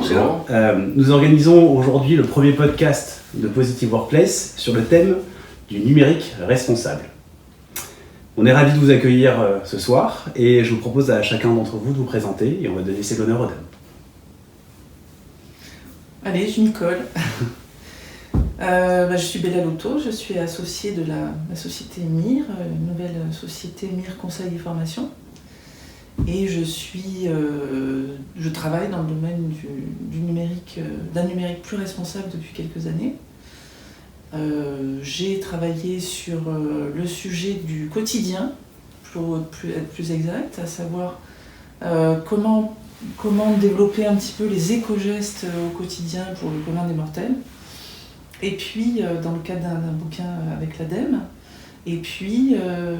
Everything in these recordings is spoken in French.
Bonjour. Nous organisons aujourd'hui le premier podcast de Positive Workplace sur le thème du numérique responsable. On est ravis de vous accueillir ce soir et je vous propose à chacun d'entre vous de vous présenter et on va laisser l'honneur aux dames. Allez, je m'y colle. Je suis Bella Lotto, je suis associée de la société MIR, une nouvelle société MIR Conseil et Formation. Et je travaille dans le domaine du numérique, d'un numérique plus responsable depuis quelques années. J'ai travaillé sur le sujet du quotidien, pour être plus exact, à savoir comment développer un petit peu les éco-gestes au quotidien pour le commun des mortels. Et puis, dans le cadre d'un bouquin avec l'ADEME, et puis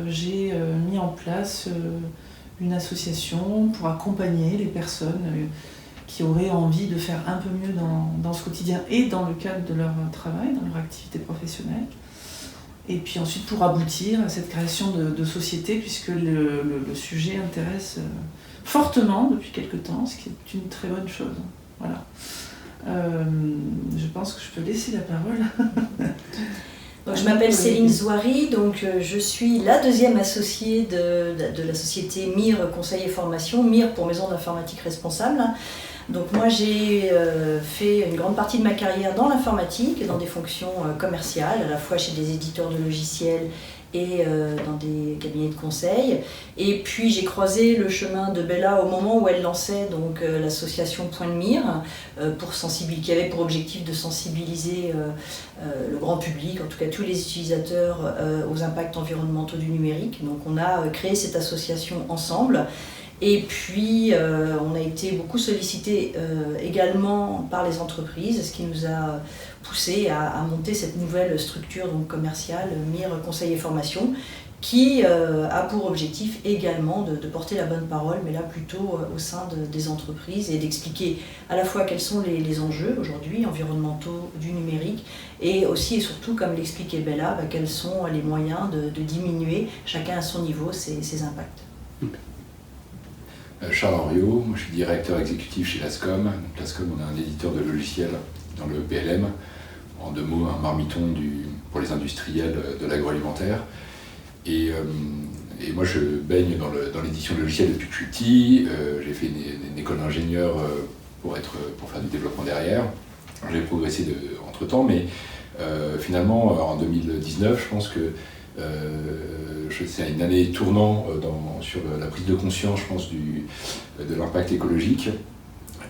j'ai mis en place une association pour accompagner les personnes qui auraient envie de faire un peu mieux dans ce quotidien et dans le cadre de leur travail, dans leur activité professionnelle. Et puis ensuite pour aboutir à cette création de société, puisque le sujet intéresse fortement depuis quelque temps, ce qui est une très bonne chose. Voilà. Je pense que je peux laisser la parole. Donc, je m'appelle Céline Zouari, donc je suis la deuxième associée de la société MIR Conseil et Formation, MIR pour Maison d'informatique responsable. Donc moi j'ai fait une grande partie de ma carrière dans l'informatique, dans des fonctions commerciales, à la fois chez des éditeurs de logiciels et dans des cabinets de conseil. Et puis j'ai croisé le chemin de Bella au moment où elle lançait donc l'association Point de Mire, qui avait pour objectif de sensibiliser le grand public, en tout cas tous les utilisateurs, aux impacts environnementaux du numérique. Donc on a créé cette association ensemble. Et puis, on a été beaucoup sollicité également par les entreprises, ce qui nous a poussé à monter cette nouvelle structure donc, commerciale, MIR Conseil et Formation, qui a pour objectif également de porter la bonne parole, mais là plutôt au sein des entreprises et d'expliquer à la fois quels sont les enjeux aujourd'hui environnementaux du numérique et aussi et surtout, comme l'expliquait Bella, quels sont les moyens de diminuer, chacun à son niveau, ces impacts. Charles Henriot, moi je suis directeur exécutif chez Lascom. Donc, Lascom, on est un éditeur de logiciels dans le PLM. En deux mots, un marmiton pour les industriels de l'agroalimentaire. Et moi je baigne dans l'édition de logiciels depuis que je suis petit. J'ai fait une école d'ingénieur pour faire du développement derrière. J'ai progressé entre-temps, mais finalement en 2019, je pense que c'est une année tournant sur la prise de conscience, je pense, de l'impact écologique.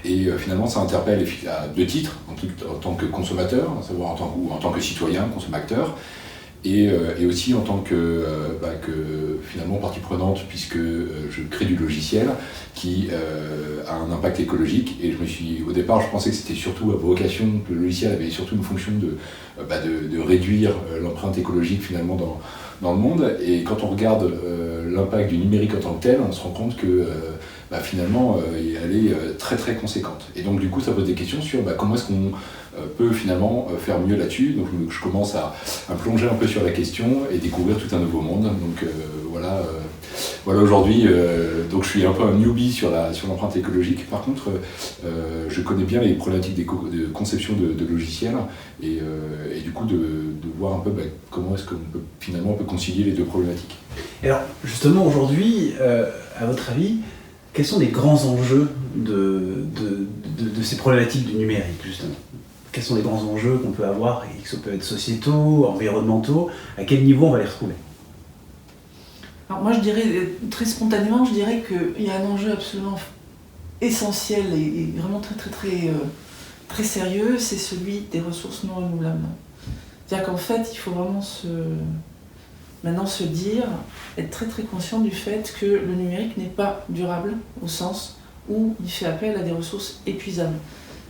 Et finalement, ça interpelle à deux titres, en tant que consommateur, à savoir en tant que citoyen, consommateur, et aussi en tant que finalement partie prenante, puisque je crée du logiciel qui a un impact écologique. Et au départ, je pensais que c'était surtout à vocation, que le logiciel avait surtout une fonction de réduire l'empreinte écologique finalement dans le monde. Et quand on regarde l'impact du numérique en tant que tel, on se rend compte que finalement elle est très très conséquente. Et donc du coup ça pose des questions sur comment est-ce qu'on peut finalement faire mieux là-dessus. Donc je commence à plonger un peu sur la question et découvrir tout un nouveau monde. Donc voilà aujourd'hui, donc je suis un peu un newbie sur l'empreinte écologique. Par contre, je connais bien les problématiques de conception de logiciels et du coup de voir un peu comment est-ce qu'on peut finalement concilier les deux problématiques. Alors justement aujourd'hui, à votre avis, quels sont les grands enjeux de ces problématiques du numérique justement ? Quels sont les grands enjeux qu'on peut avoir et qui peuvent être sociétaux, environnementaux ? À quel niveau on va les retrouver ? Alors moi je dirais, très spontanément, qu'il y a un enjeu absolument essentiel et vraiment très sérieux, c'est celui des ressources non renouvelables. C'est-à-dire qu'en fait, il faut vraiment maintenant se dire, être très très conscient du fait que le numérique n'est pas durable au sens où il fait appel à des ressources épuisables.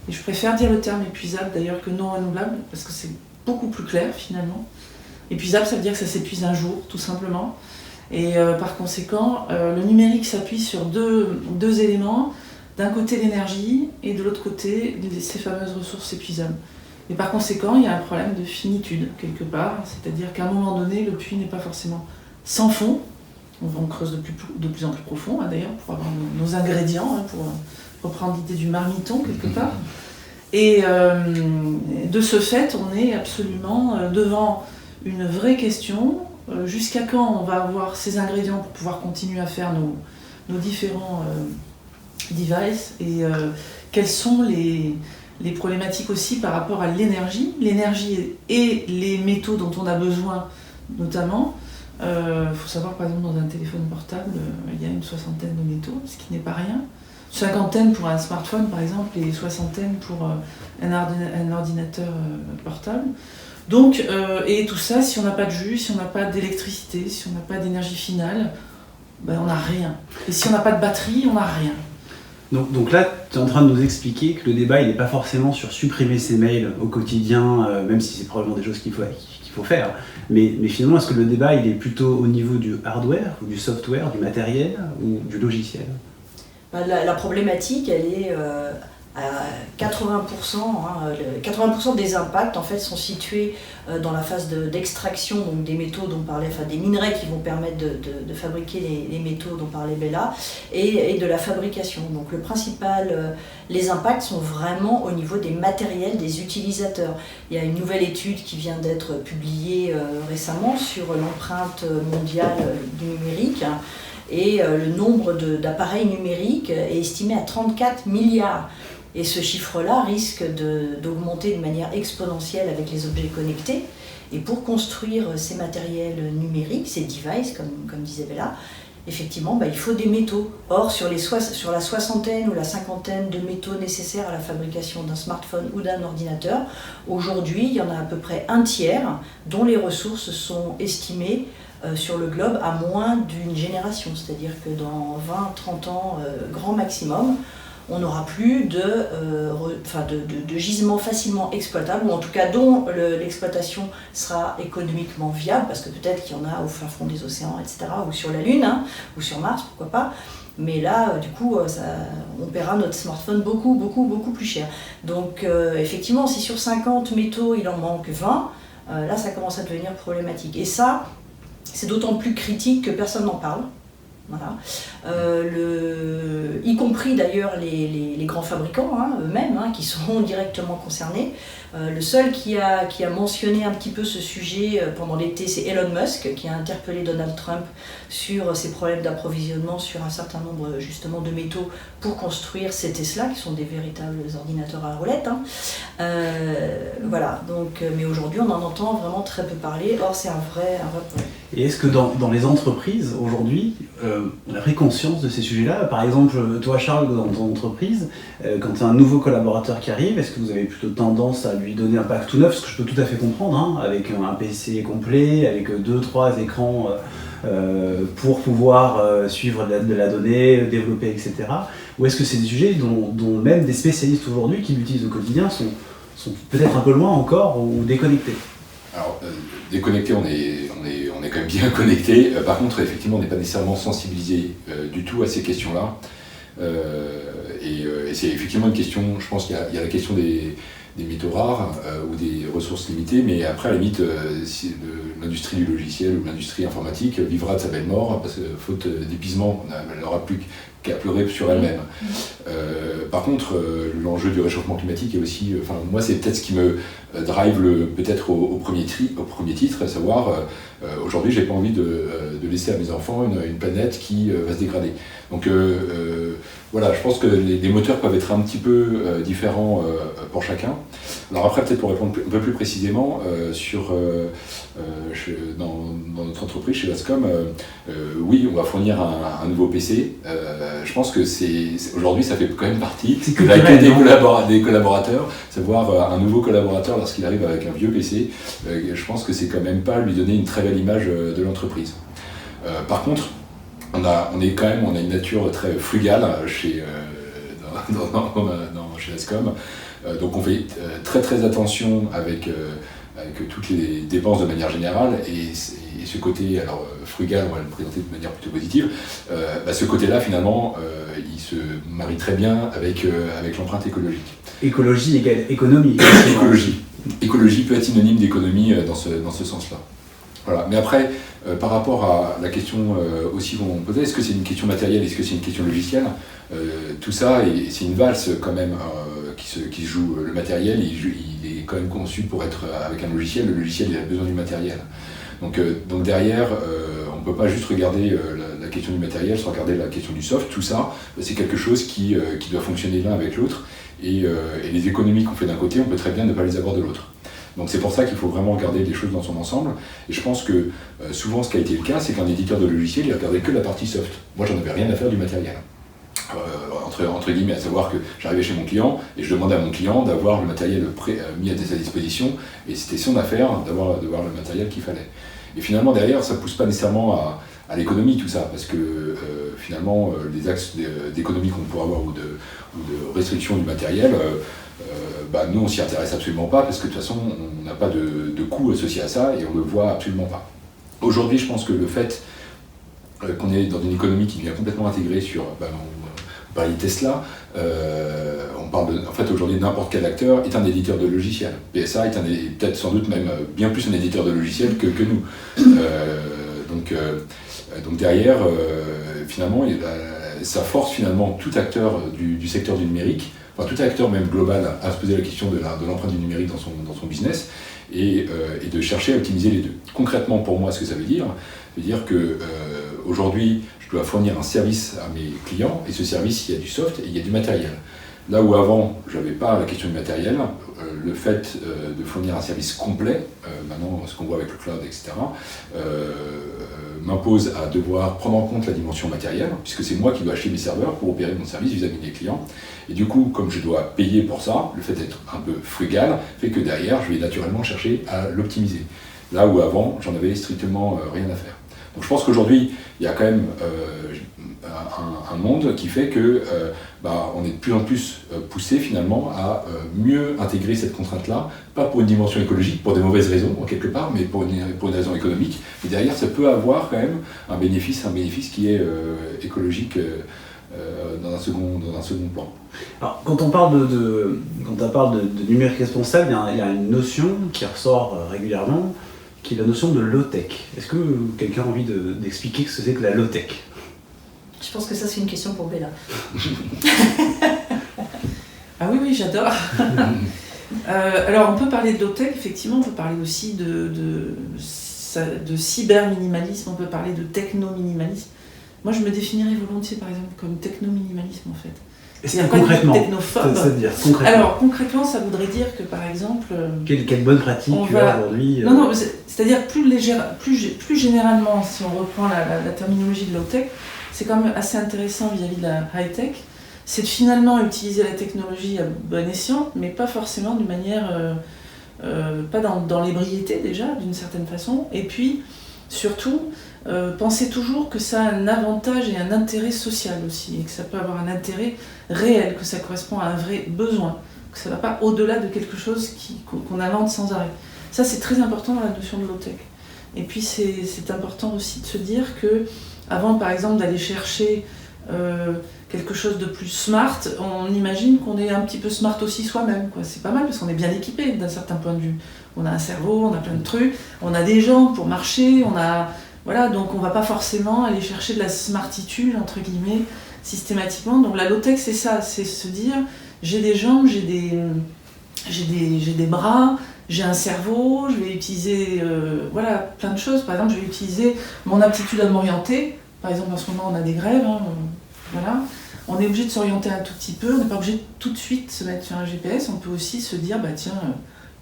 Et je préfère dire le terme épuisable d'ailleurs que non renouvelable, parce que c'est beaucoup plus clair finalement. Épuisable, ça veut dire que ça s'épuise un jour, tout simplement. Et par conséquent, le numérique s'appuie sur deux éléments. D'un côté l'énergie et de l'autre côté ces fameuses ressources épuisables. Et par conséquent, il y a un problème de finitude quelque part, c'est-à-dire qu'à un moment donné, le puits n'est pas forcément sans fond. On creuse de plus en plus profond, d'ailleurs, pour avoir nos ingrédients, pour reprendre l'idée du marmiton quelque part. Et de ce fait, on est absolument devant une vraie question. Jusqu'à quand on va avoir ces ingrédients pour pouvoir continuer à faire nos différents devices et quelles sont les problématiques aussi par rapport à l'énergie et les métaux dont on a besoin notamment. Faut savoir par exemple dans un téléphone portable, il y a une soixantaine de métaux, ce qui n'est pas rien. Cinquantaine pour un smartphone par exemple et soixantaine pour un ordinateur portable. Donc, et tout ça, si on n'a pas de jus, si on n'a pas d'électricité, si on n'a pas d'énergie finale, ben on n'a rien. Et si on n'a pas de batterie, on n'a rien. Donc là, tu es en train de nous expliquer que le débat, il n'est pas forcément sur supprimer ses mails au quotidien, même si c'est probablement des choses qu'il faut faire. Mais finalement, est-ce que le débat, il est plutôt au niveau du hardware, ou du software, du matériel, ou du logiciel ? La problématique, elle est à 80%. 80% des impacts en fait, sont situés dans la phase d'extraction donc des métaux dont parlait, enfin des minerais qui vont permettre de fabriquer les métaux dont parlait Bella, et de la fabrication. Donc le principal, les impacts sont vraiment au niveau des matériels des utilisateurs. Il y a une nouvelle étude qui vient d'être publiée récemment sur l'empreinte mondiale du numérique. Et le nombre d'appareils numériques est estimé à 34 milliards. Et ce chiffre-là risque d'augmenter de manière exponentielle avec les objets connectés. Et pour construire ces matériels numériques, ces devices, comme disait Bella, effectivement, il faut des métaux. Or, sur la soixantaine ou la cinquantaine de métaux nécessaires à la fabrication d'un smartphone ou d'un ordinateur, aujourd'hui, il y en a à peu près un tiers dont les ressources sont estimées sur le globe à moins d'une génération. C'est-à-dire que dans 20-30 ans, grand maximum, on n'aura plus de gisements facilement exploitables, ou en tout cas dont l'exploitation sera économiquement viable, parce que peut-être qu'il y en a au fin fond des océans, etc., ou sur la Lune, ou sur Mars, pourquoi pas. Mais là, du coup, on paiera notre smartphone beaucoup plus cher. Donc, effectivement, si sur 50 métaux, il en manque 20, là, ça commence à devenir problématique. Et ça, c'est d'autant plus critique que personne n'en parle. Voilà. Y compris d'ailleurs les grands fabricants eux-mêmes qui seront directement concernés. Le seul qui a mentionné un petit peu ce sujet pendant l'été, c'est Elon Musk, qui a interpellé Donald Trump sur ses problèmes d'approvisionnement sur un certain nombre justement de métaux pour construire ces Tesla, qui sont des véritables ordinateurs à roulettes. Voilà, donc, mais aujourd'hui on en entend vraiment très peu parler, or c'est un vrai problème. Et est-ce que dans les entreprises aujourd'hui, on a pris conscience de ces sujets-là ? Par exemple, toi Charles, dans ton entreprise, quand tu as un nouveau collaborateur qui arrive, est-ce que vous avez plutôt tendance à lui donner un pack tout neuf, ce que je peux tout à fait comprendre, avec un PC complet, avec 2-3 écrans pour pouvoir suivre de la donnée, développer, etc. Ou est-ce que c'est des sujets dont même des spécialistes aujourd'hui qui l'utilisent au quotidien sont peut-être un peu loin encore ou déconnectés ? Alors, déconnecté, on est quand même bien connecté. Par contre, effectivement, on n'est pas nécessairement sensibilisé du tout à ces questions-là. Et c'est effectivement une question, je pense qu'il y a la question des métaux rares ou des ressources limitées, mais après, à la limite, si l'industrie du logiciel ou l'industrie informatique vivra de sa belle mort, parce que faute d'épuisement, elle n'aura plus qu'à pleurer sur elle-même. Par contre, l'enjeu du réchauffement climatique est aussi, moi c'est peut-être ce qui me drive peut-être au premier titre, à savoir, aujourd'hui j'ai pas envie de laisser à mes enfants une planète qui va se dégrader. Donc voilà, je pense que les moteurs peuvent être un petit peu différents pour chacun. Alors après, peut-être pour répondre un peu plus précisément, dans notre entreprise, chez Lascom, oui, on va fournir un nouveau PC. Je pense que aujourd'hui, ça fait quand même partie de la quête des collaborateurs, savoir un nouveau collaborateur lorsqu'il arrive avec un vieux PC. Je pense que c'est quand même pas lui donner une très belle image de l'entreprise. Par contre, on a une nature très frugale chez Lascom. Donc on fait très très attention avec toutes les dépenses de manière générale, et ce côté, alors frugal, on va le présenter de manière plutôt positive, ce côté-là finalement, il se marie très bien avec l'empreinte écologique. Écologie égale économie. Écologie peut être synonyme d'économie dans ce sens-là. Voilà. Mais après, Par rapport à la question aussi qu'on posait, est-ce que c'est une question matérielle, est-ce que c'est une question logicielle, tout ça, c'est une valse quand même qui se joue. Le matériel, il est quand même conçu pour être avec un logiciel. Le logiciel, il a besoin du matériel. Donc derrière, on ne peut pas juste regarder la question du matériel sans regarder la question du soft. Tout ça, c'est quelque chose qui doit fonctionner l'un avec l'autre. Et les économies qu'on fait d'un côté, on peut très bien ne pas les avoir de l'autre. Donc c'est pour ça qu'il faut vraiment regarder les choses dans son ensemble. Et je pense que souvent ce qui a été le cas, c'est qu'un éditeur de logiciel, il regardait que la partie soft. Moi, j'en avais rien à faire du matériel. Entre guillemets, à savoir que j'arrivais chez mon client et je demandais à mon client d'avoir le matériel mis à sa disposition, et c'était son affaire d'avoir le matériel qu'il fallait. Et finalement, derrière, ça ne pousse pas nécessairement à l'économie, tout ça, parce que finalement, les axes d'économie qu'on pourrait avoir ou de restriction du matériel, nous, on s'y intéresse absolument pas, parce que de toute façon, on n'a pas de coût associé à ça et on ne le voit absolument pas. Aujourd'hui, je pense que le fait qu'on est dans une économie qui devient complètement intégrée sur... on parlait de Tesla, on parle en fait aujourd'hui n'importe quel acteur est un éditeur de logiciels. PSA est peut-être sans doute même bien plus un éditeur de logiciels que nous. Donc derrière, finalement, ça force finalement tout acteur du secteur du numérique, enfin tout acteur même global, à se poser la question de l'empreinte du numérique dans son business et de chercher à optimiser les deux. Concrètement, pour moi, ce que ça veut dire que aujourd'hui, je dois fournir un service à mes clients, et ce service, il y a du soft et il y a du matériel. Là où avant, je n'avais pas la question du matériel, le fait de fournir un service complet, maintenant ce qu'on voit avec le cloud, etc., m'impose à devoir prendre en compte la dimension matérielle, puisque c'est moi qui dois acheter mes serveurs pour opérer mon service vis-à-vis des clients. Et du coup, comme je dois payer pour ça, le fait d'être un peu frugal fait que derrière, je vais naturellement chercher à l'optimiser. Là où avant, j'en avais strictement rien à faire. Donc je pense qu'aujourd'hui, il y a quand même un monde qui fait que on est de plus en plus poussé finalement à mieux intégrer cette contrainte-là, pas pour une dimension écologique, pour des mauvaises raisons en quelque part, mais pour une raison économique. Et derrière, ça peut avoir quand même un bénéfice qui est écologique dans un second plan. Alors, quand on parle de numérique responsable, il y a une notion qui ressort régulièrement, qui est la notion de low-tech. Est-ce que quelqu'un a envie d'expliquer ce que c'est que la low-tech ? Je pense que ça, c'est une question pour Béla. Ah oui, j'adore. Alors, on peut parler de low-tech, effectivement, on peut parler aussi de cyber-minimalisme, on peut parler de techno-minimalisme. Moi, je me définirais volontiers, par exemple, comme techno-minimalisme, en fait. C'est concrètement, c'est-à-dire concrètement. Alors, concrètement, ça voudrait dire que, par exemple... Quelle bonne pratique tu as aujourd'hui Non, c'est-à-dire plus généralement, si on reprend la terminologie de low-tech, c'est quand même assez intéressant vis-à-vis de la high-tech, c'est de finalement utiliser la technologie à bon escient, mais pas forcément d'une manière... pas dans l'ébriété, déjà, d'une certaine façon, et puis, surtout... pensez toujours que ça a un avantage et un intérêt social aussi, et que ça peut avoir un intérêt réel, que ça correspond à un vrai besoin, que ça ne va pas au-delà de quelque chose qu'on invente sans arrêt. Ça, c'est très important dans la notion de low-tech. Et puis, c'est important aussi de se dire que, avant, par exemple, d'aller chercher quelque chose de plus smart, on imagine qu'on est un petit peu smart aussi soi-même, quoi. C'est pas mal parce qu'on est bien équipé d'un certain point de vue. On a un cerveau, on a plein de trucs, on a des jambes pour marcher, voilà, donc on ne va pas forcément aller chercher de la smartitude, entre guillemets, systématiquement. Donc la low-tech, c'est ça, c'est se dire, j'ai des jambes, j'ai des bras, j'ai un cerveau, je vais utiliser plein de choses. Par exemple, je vais utiliser mon aptitude à m'orienter. Par exemple, en ce moment, on a des grèves, voilà. On est obligé de s'orienter un tout petit peu, on n'est pas obligé de tout de suite se mettre sur un GPS. On peut aussi se dire,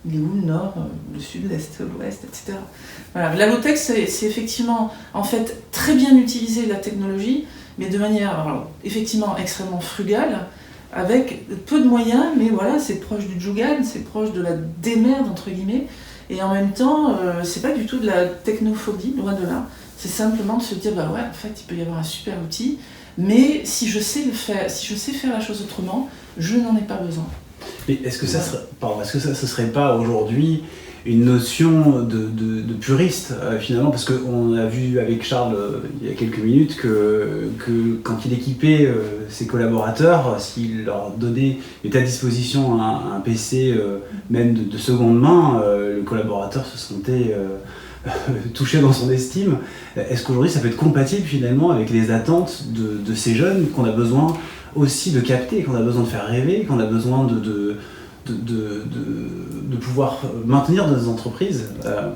il est où le nord, le sud, l'est, l'ouest, etc. Voilà. La low-tech, c'est effectivement, en fait, très bien utiliser la technologie, mais de manière, effectivement, extrêmement frugale, avec peu de moyens, mais voilà, c'est proche du Jugan, c'est proche de la démerde, entre guillemets, et en même temps, c'est pas du tout de la technophobie, loin de là, c'est simplement de se dire, en fait, il peut y avoir un super outil, mais si je sais le faire, si je sais faire la chose autrement, je n'en ai pas besoin. Mais est-ce que ça serait pas aujourd'hui une notion de puriste finalement, parce qu'on a vu avec Charles il y a quelques minutes que quand il équipait ses collaborateurs, s'il leur mettait à disposition un PC même de seconde main, le collaborateur se sentait touché dans son estime. Est-ce qu'aujourd'hui ça peut être compatible finalement avec les attentes de ces jeunes qu'on a besoin aussi de capter, qu'on a besoin de faire rêver, qu'on a besoin de pouvoir maintenir dans des entreprises? À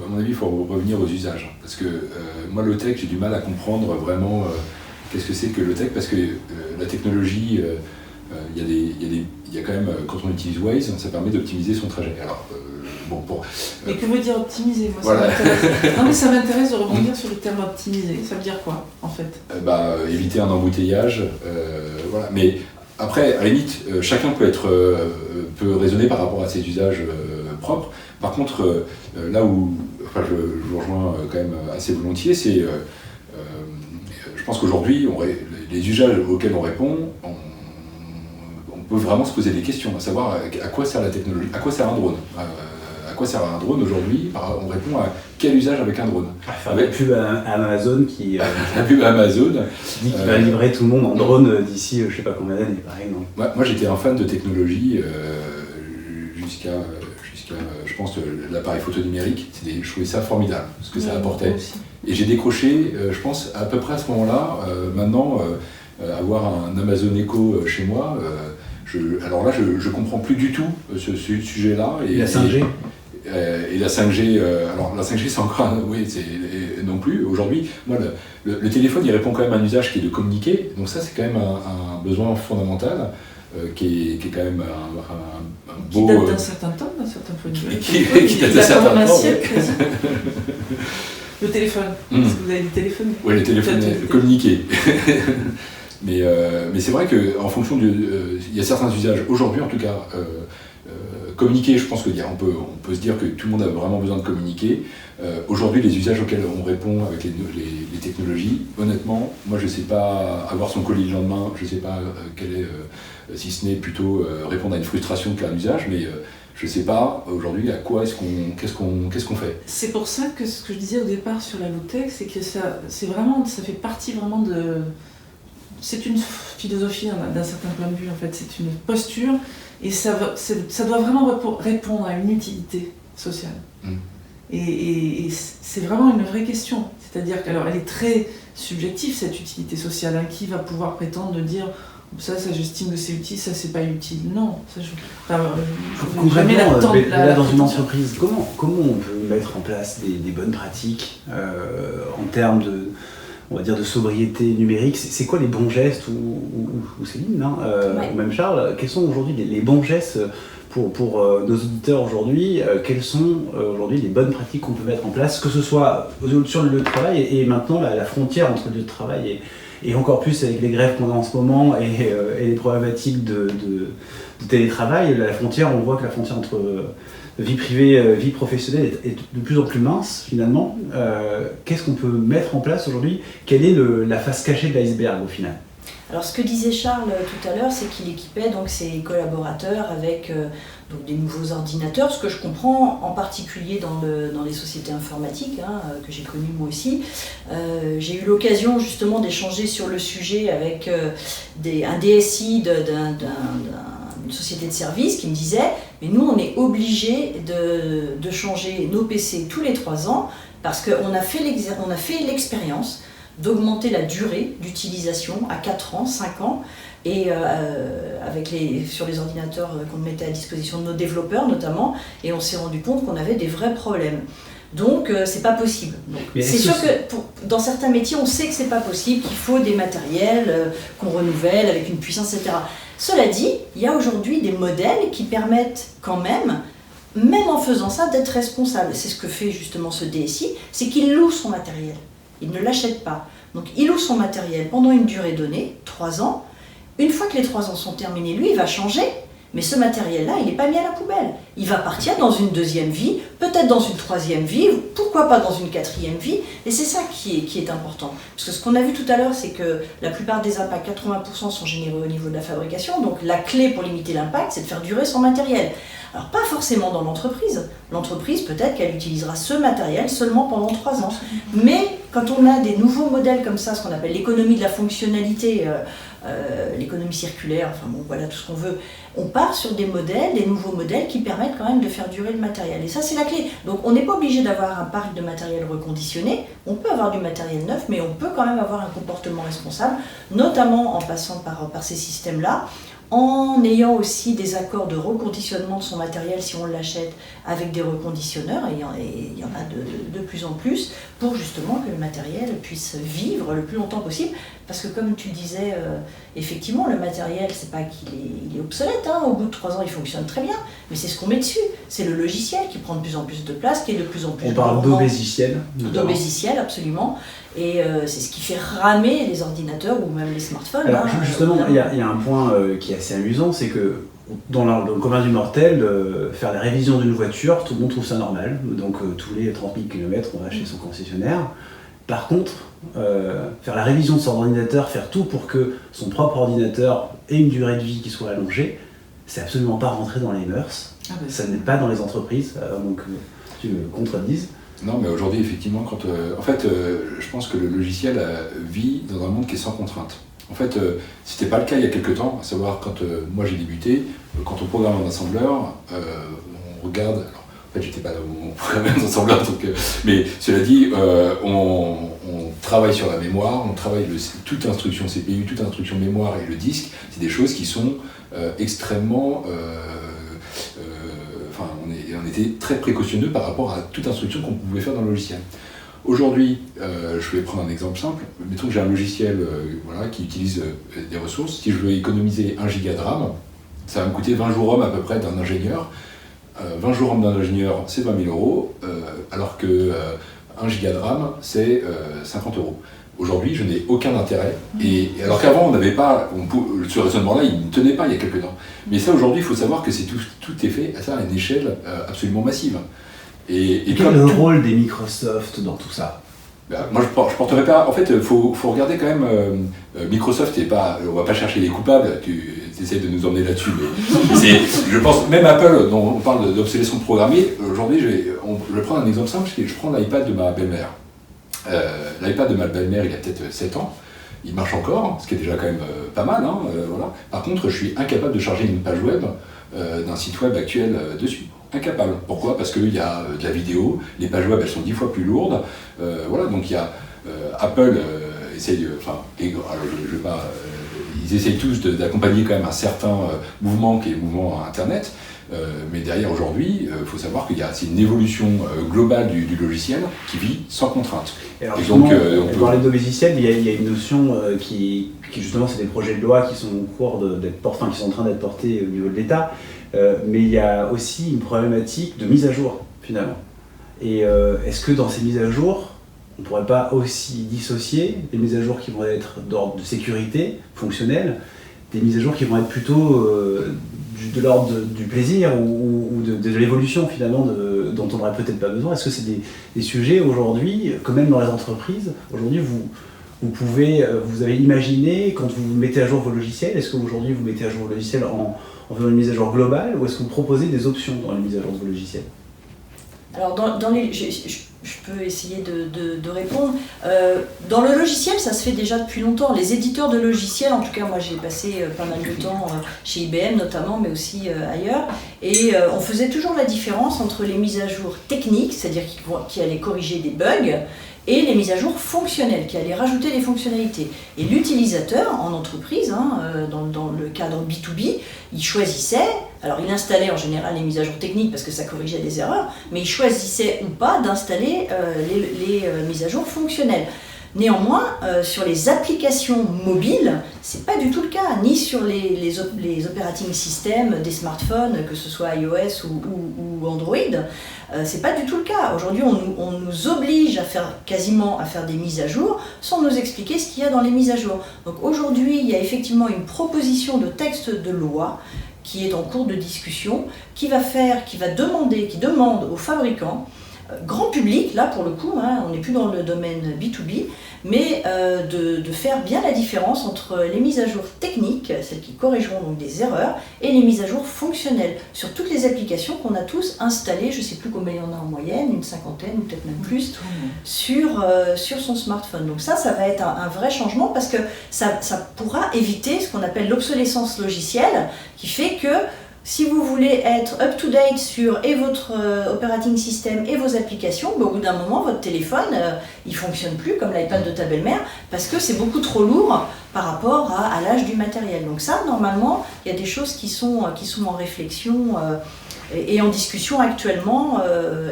mon avis, il faut revenir aux usages. Parce que moi, le tech, j'ai du mal à comprendre vraiment qu'est-ce que c'est que le tech, parce que la technologie, il y a quand même, quand on utilise Waze, ça permet d'optimiser son trajet. Alors, mais que veut dire optimiser? Moi, voilà. ça m'intéresse. Non, mais ça m'intéresse de rebondir sur le terme optimiser. Ça veut dire quoi, en fait? Éviter un embouteillage, voilà. Mais après, à la limite, chacun peut raisonner par rapport à ses usages propres. Par contre, là où je vous rejoins quand même assez volontiers, c'est je pense qu'aujourd'hui, les usages auxquels on répond, on peut vraiment se poser des questions, à savoir à quoi sert la technologie, à quoi sert un drone. À quoi sert un drone aujourd'hui? On répond à quel usage avec un drone? Faire la pub à Amazon qui la pub à Amazon dit qu'il va livrer tout le monde en drone d'ici je sais pas combien d'années, par exemple. Moi j'étais un fan de technologie jusqu'à je pense l'appareil photo numérique. Je trouvais ça formidable, ce que ça apportait. Et j'ai décroché, je pense à peu près à ce moment-là. Maintenant, avoir un Amazon Echo chez moi, alors là je comprends plus du tout ce sujet-là. Et la 5G et la 5G, alors la 5G c'est encore non plus. Aujourd'hui, moi le téléphone il répond quand même à un usage qui est de communiquer, donc ça c'est quand même un besoin fondamental qui est quand même un beau... Qui date d'un certain temps, d'un certain point de vue. Qui date d'un certain temps. Le téléphone, parce que vous avez des téléphones. Oui, le téléphone, communiquer. Mais c'est vrai qu'en fonction il y a certains usages, aujourd'hui en tout cas, communiquer, je pense qu'on peut se dire que tout le monde a vraiment besoin de communiquer. Aujourd'hui, les usages auxquels on répond avec les technologies, honnêtement, moi je ne sais pas avoir son colis le lendemain, je ne sais pas quel est, si ce n'est plutôt répondre à une frustration qu'à un usage, mais je ne sais pas aujourd'hui qu'est-ce qu'on fait. C'est pour ça que ce que je disais au départ sur la low-tech, c'est que ça fait partie vraiment de... C'est une philosophie d'un certain point de vue, en fait, c'est une posture, et ça doit vraiment répondre à une utilité sociale. Et c'est vraiment une vraie question. C'est-à-dire qu'elle est très subjective, cette utilité sociale. Qui va pouvoir prétendre de dire ça j'estime que c'est utile, ça c'est pas utile? Non. Concrètement, là dans une entreprise, comment on peut mettre en place des bonnes pratiques en termes on va dire de sobriété numérique? C'est quoi les bons gestes, ou Céline, ou même Charles, quels sont aujourd'hui les bons gestes pour nos auditeurs aujourd'hui? Quelles sont aujourd'hui les bonnes pratiques qu'on peut mettre en place, que ce soit sur le lieu de travail et maintenant la frontière entre le lieu de travail et encore plus avec les grèves qu'on a en ce moment et les problématiques de télétravail, la frontière, on voit que la frontière entre vie privée, vie professionnelle est de plus en plus mince finalement. Qu'est-ce qu'on peut mettre en place aujourd'hui? Quelle est la face cachée de l'iceberg au final? Alors ce que disait Charles tout à l'heure, c'est qu'il équipait donc ses collaborateurs avec donc des nouveaux ordinateurs, ce que je comprends en particulier dans les sociétés informatiques, que j'ai connues moi aussi. J'ai eu l'occasion justement d'échanger sur le sujet avec un DSI d'une société de services qui me disait « mais nous on est obligés de changer nos PC tous les 3 ans parce qu'on a fait l'expérience d'augmenter la durée d'utilisation à 4 ans, 5 ans, et sur les ordinateurs qu'on mettait à disposition de nos développeurs notamment, et on s'est rendu compte qu'on avait des vrais problèmes. Donc c'est pas possible. C'est sûr que dans certains métiers, on sait que c'est pas possible, qu'il faut des matériels qu'on renouvelle avec une puissance, etc. Cela dit, il y a aujourd'hui des modèles qui permettent quand même en faisant ça, d'être responsable. C'est ce que fait justement ce DSI, c'est qu'il loue son matériel. Il ne l'achète pas. Donc il loue son matériel pendant une durée donnée, 3 ans. Une fois que les 3 ans sont terminés, lui, il va changer. Mais ce matériel-là, il n'est pas mis à la poubelle. Il va partir dans une 2e vie, peut-être dans une 3e vie, pourquoi pas dans une 4e vie. Et c'est ça qui est important. Parce que ce qu'on a vu tout à l'heure, c'est que la plupart des impacts, 80% sont générés au niveau de la fabrication. Donc la clé pour limiter l'impact, c'est de faire durer son matériel. Alors pas forcément dans l'entreprise. L'entreprise, peut-être qu'elle utilisera ce matériel seulement pendant 3 ans. Mais quand on a des nouveaux modèles comme ça, ce qu'on appelle l'économie de la fonctionnalité, l'économie circulaire, enfin bon voilà tout ce qu'on veut, on part sur des nouveaux modèles qui permettent quand même de faire durer le matériel. Et ça c'est la clé. Donc on n'est pas obligé d'avoir un parc de matériel reconditionné, on peut avoir du matériel neuf, mais on peut quand même avoir un comportement responsable, notamment en passant par ces systèmes-là, en ayant aussi des accords de reconditionnement de son matériel si on l'achète avec des reconditionneurs, et il y en a de plus en plus, pour justement que le matériel puisse vivre le plus longtemps possible, parce que comme tu le disais, effectivement le matériel, c'est pas qu'il est obsolète, hein, au bout de 3 ans il fonctionne très bien, mais c'est ce qu'on met dessus, c'est le logiciel qui prend de plus en plus de place, qui est de plus en plus... On parle d'obésiciel. D'obésiciel, absolument. Et c'est ce qui fait ramer les ordinateurs ou même les smartphones. Alors justement, il y a un point qui est assez amusant, c'est que dans le commun du mortel, faire la révision d'une voiture, tout le monde trouve ça normal. Donc tous les 30 000 km, on va chez son concessionnaire. Par contre, faire la révision de son ordinateur, faire tout pour que son propre ordinateur ait une durée de vie qui soit allongée, c'est absolument pas rentré dans les mœurs. Ça n'est pas dans les entreprises, donc tu me contredises. Non, mais aujourd'hui, effectivement, je pense que le logiciel vit dans un monde qui est sans contrainte. En fait, c'était pas le cas il y a quelques temps, à savoir quand moi j'ai débuté, quand on programme un assembleur, on regarde. Alors, en fait, j'étais pas là où on programmait un assembleur, mais cela dit, on travaille sur la mémoire, on travaille toute instruction CPU, toute instruction mémoire et le disque. C'est des choses qui sont extrêmement. On était très précautionneux par rapport à toute instruction qu'on pouvait faire dans le logiciel. Aujourd'hui, je vais prendre un exemple simple. Mettons que j'ai un logiciel qui utilise des ressources. Si je veux économiser 1 giga de RAM, ça va me coûter 20 jours hommes à peu près d'un ingénieur. 20 jours hommes d'un ingénieur, c'est 20 000 €, alors que 1 giga de RAM, c'est 50 €. Aujourd'hui, je n'ai aucun intérêt. Et alors qu'avant, on n'avait pas, ce raisonnement-là, il ne tenait pas il y a quelques temps. Mais ça, aujourd'hui, il faut savoir que tout est fait à une échelle absolument massive. Et quel est le rôle des Microsoft dans tout ça? Moi, je porterais pas. En fait, il faut regarder quand même. Microsoft, on va pas chercher les coupables. Tu essaies de nous emmener là-dessus, mais je pense même Apple, dont on parle d'obsolescence programmée. Aujourd'hui, je vais prendre un exemple simple. Je prends l'iPad de ma belle-mère. L'iPad de ma belle-mère, il a peut-être 7 ans. Il marche encore, ce qui est déjà quand même pas mal. Voilà. Par contre, je suis incapable de charger une page web d'un site web actuel dessus. Incapable. Pourquoi? Parce qu'il y a de la vidéo, les pages web elles sont 10 fois plus lourdes. Voilà, donc il y a Apple essaye, ils essayent tous d'accompagner quand même un certain mouvement qui est le mouvement Internet. Mais derrière aujourd'hui, il faut savoir c'est une évolution globale du logiciel qui vit sans contrainte. Et alors, on parlait d'obésiciel, il y a une notion qui justement, c'est des projets de loi qui sont en cours qui sont en train d'être portés au niveau de l'État, mais il y a aussi une problématique de mise à jour finalement. Et est-ce que dans ces mises à jour, on ne pourrait pas aussi dissocier des mises à jour qui vont être d'ordre de sécurité fonctionnelle, des mises à jour qui vont être plutôt de l'ordre du plaisir ou de l'évolution finalement dont on n'aurait peut-être pas besoin? Est-ce que c'est des sujets aujourd'hui, quand même dans les entreprises, aujourd'hui vous avez imaginé quand vous mettez à jour vos logiciels, est-ce qu'aujourd'hui vous mettez à jour vos logiciels en faisant une mise à jour globale ou est-ce que vous proposez des options dans les mises à jour de vos logiciels? Alors je peux essayer de répondre. Dans le logiciel, ça se fait déjà depuis longtemps. Les éditeurs de logiciels, en tout cas moi j'ai passé pas mal de temps chez IBM notamment, mais aussi ailleurs, et on faisait toujours la différence entre les mises à jour techniques, c'est-à-dire qui allaient corriger des bugs, et les mises à jour fonctionnelles, qui allaient rajouter des fonctionnalités. Et l'utilisateur, en entreprise, dans le cadre B2B, il choisissait, alors il installait en général les mises à jour techniques parce que ça corrigeait des erreurs, mais il choisissait ou pas d'installer les mises à jour fonctionnelles. Néanmoins, sur les applications mobiles, c'est pas du tout le cas, ni sur les operating systems des smartphones, que ce soit iOS ou Android, c'est pas du tout le cas. Aujourd'hui, on nous oblige quasiment à faire des mises à jour sans nous expliquer ce qu'il y a dans les mises à jour. Donc aujourd'hui, il y a effectivement une proposition de texte de loi qui est en cours de discussion, qui demande aux fabricants grand public, là pour le coup, hein, on n'est plus dans le domaine B2B, mais de faire bien la différence entre les mises à jour techniques, celles qui corrigeront donc des erreurs, et les mises à jour fonctionnelles sur toutes les applications qu'on a tous installées, je ne sais plus combien il y en a en moyenne, une cinquantaine ou peut-être même plus, sur son smartphone. Donc ça va être un vrai changement parce que ça pourra éviter ce qu'on appelle l'obsolescence logicielle, qui fait que si vous voulez être up-to-date sur et votre operating system et vos applications, au bout d'un moment, votre téléphone, il ne fonctionne plus comme l'iPad de ta belle-mère parce que c'est beaucoup trop lourd par rapport à l'âge du matériel. Donc ça, normalement, il y a des choses qui sont en réflexion et en discussion actuellement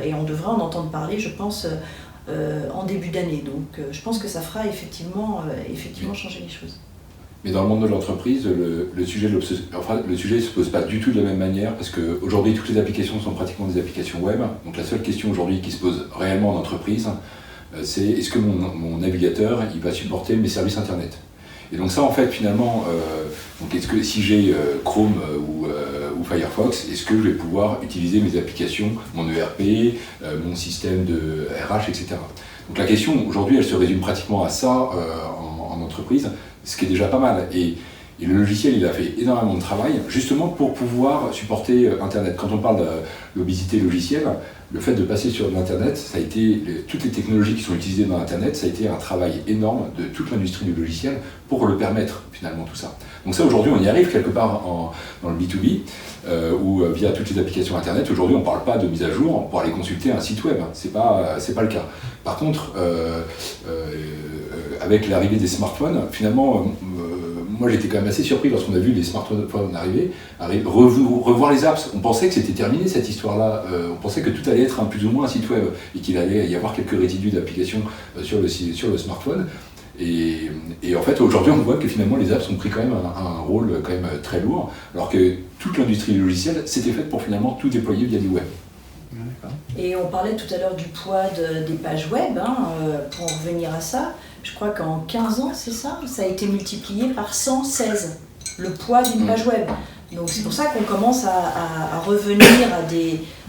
et on devrait en entendre parler, je pense, en début d'année. Donc je pense que ça fera effectivement changer les choses. Mais dans le monde de l'entreprise, le sujet ne se pose pas du tout de la même manière parce qu'aujourd'hui, toutes les applications sont pratiquement des applications web. Donc la seule question aujourd'hui qui se pose réellement en entreprise, c'est est-ce que mon navigateur il va supporter mes services Internet ? Et donc ça, en fait, finalement, donc est-ce que si j'ai Chrome ou Firefox, est-ce que je vais pouvoir utiliser mes applications, mon ERP, mon système de RH, etc. Donc la question, aujourd'hui, elle se résume pratiquement à ça en entreprise, ce qui est déjà pas mal. Et le logiciel, il a fait énormément de travail, justement pour pouvoir supporter Internet. Quand on parle de l'obésité logicielle, le fait de passer sur l'Internet, ça a été toutes les technologies qui sont utilisées dans Internet, ça a été un travail énorme de toute l'industrie du logiciel pour le permettre, finalement, tout ça. Donc ça, aujourd'hui, on y arrive quelque part dans le B2B, ou via toutes les applications Internet. Aujourd'hui, on ne parle pas de mise à jour pour aller consulter un site web, c'est pas le cas. Par contre, avec l'arrivée des smartphones, finalement, moi j'étais quand même assez surpris lorsqu'on a vu les smartphones arriver, revoir les apps. On pensait que c'était terminé cette histoire-là, on pensait que tout allait être plus ou moins un site web et qu'il allait y avoir quelques résidus d'applications sur le smartphone. Et en fait, aujourd'hui, on voit que finalement les apps ont pris quand même un rôle quand même très lourd, alors que toute l'industrie logicielle s'était faite pour finalement tout déployer via du web. Et on parlait tout à l'heure du poids des pages web, pour en revenir à ça. Je crois qu'en 15 ans, c'est ça, ça a été multiplié par 116, le poids d'une page web. Donc c'est pour ça qu'on commence à revenir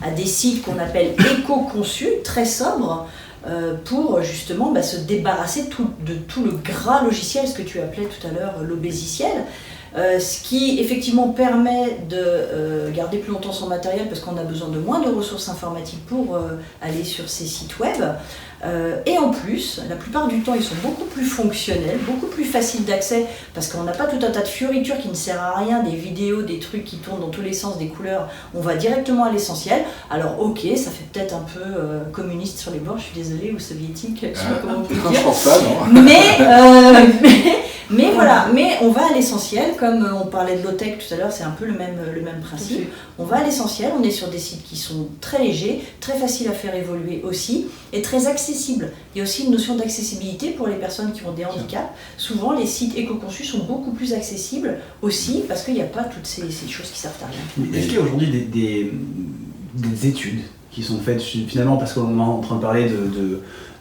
à des sites qu'on appelle éco-conçus, très sobres, pour justement se débarrasser de tout le gras logiciel, ce que tu appelais tout à l'heure l'obésiciel. Ce qui effectivement permet de garder plus longtemps son matériel parce qu'on a besoin de moins de ressources informatiques pour aller sur ces sites web. Et en plus, la plupart du temps, ils sont beaucoup plus fonctionnels, beaucoup plus faciles d'accès parce qu'on n'a pas tout un tas de fioritures qui ne servent à rien, des vidéos, des trucs qui tournent dans tous les sens, des couleurs. On va directement à l'essentiel. Alors ok, ça fait peut-être un peu communiste sur les bords, je suis désolée, ou soviétique, je ne sais pas comment on peut le dire. Je pense pas, non. Mais voilà, mais on va à l'essentiel, comme on parlait de low-tech tout à l'heure, c'est un peu le même principe. On va à l'essentiel, on est sur des sites qui sont très légers, très faciles à faire évoluer aussi, et très accessibles. Il y a aussi une notion d'accessibilité pour les personnes qui ont des handicaps. Souvent, les sites éco-conçus sont beaucoup plus accessibles aussi, parce qu'il n'y a pas toutes ces choses qui servent à rien. Est-ce qu'il y a aujourd'hui des études qui sont faites finalement, parce qu'on est en train de parler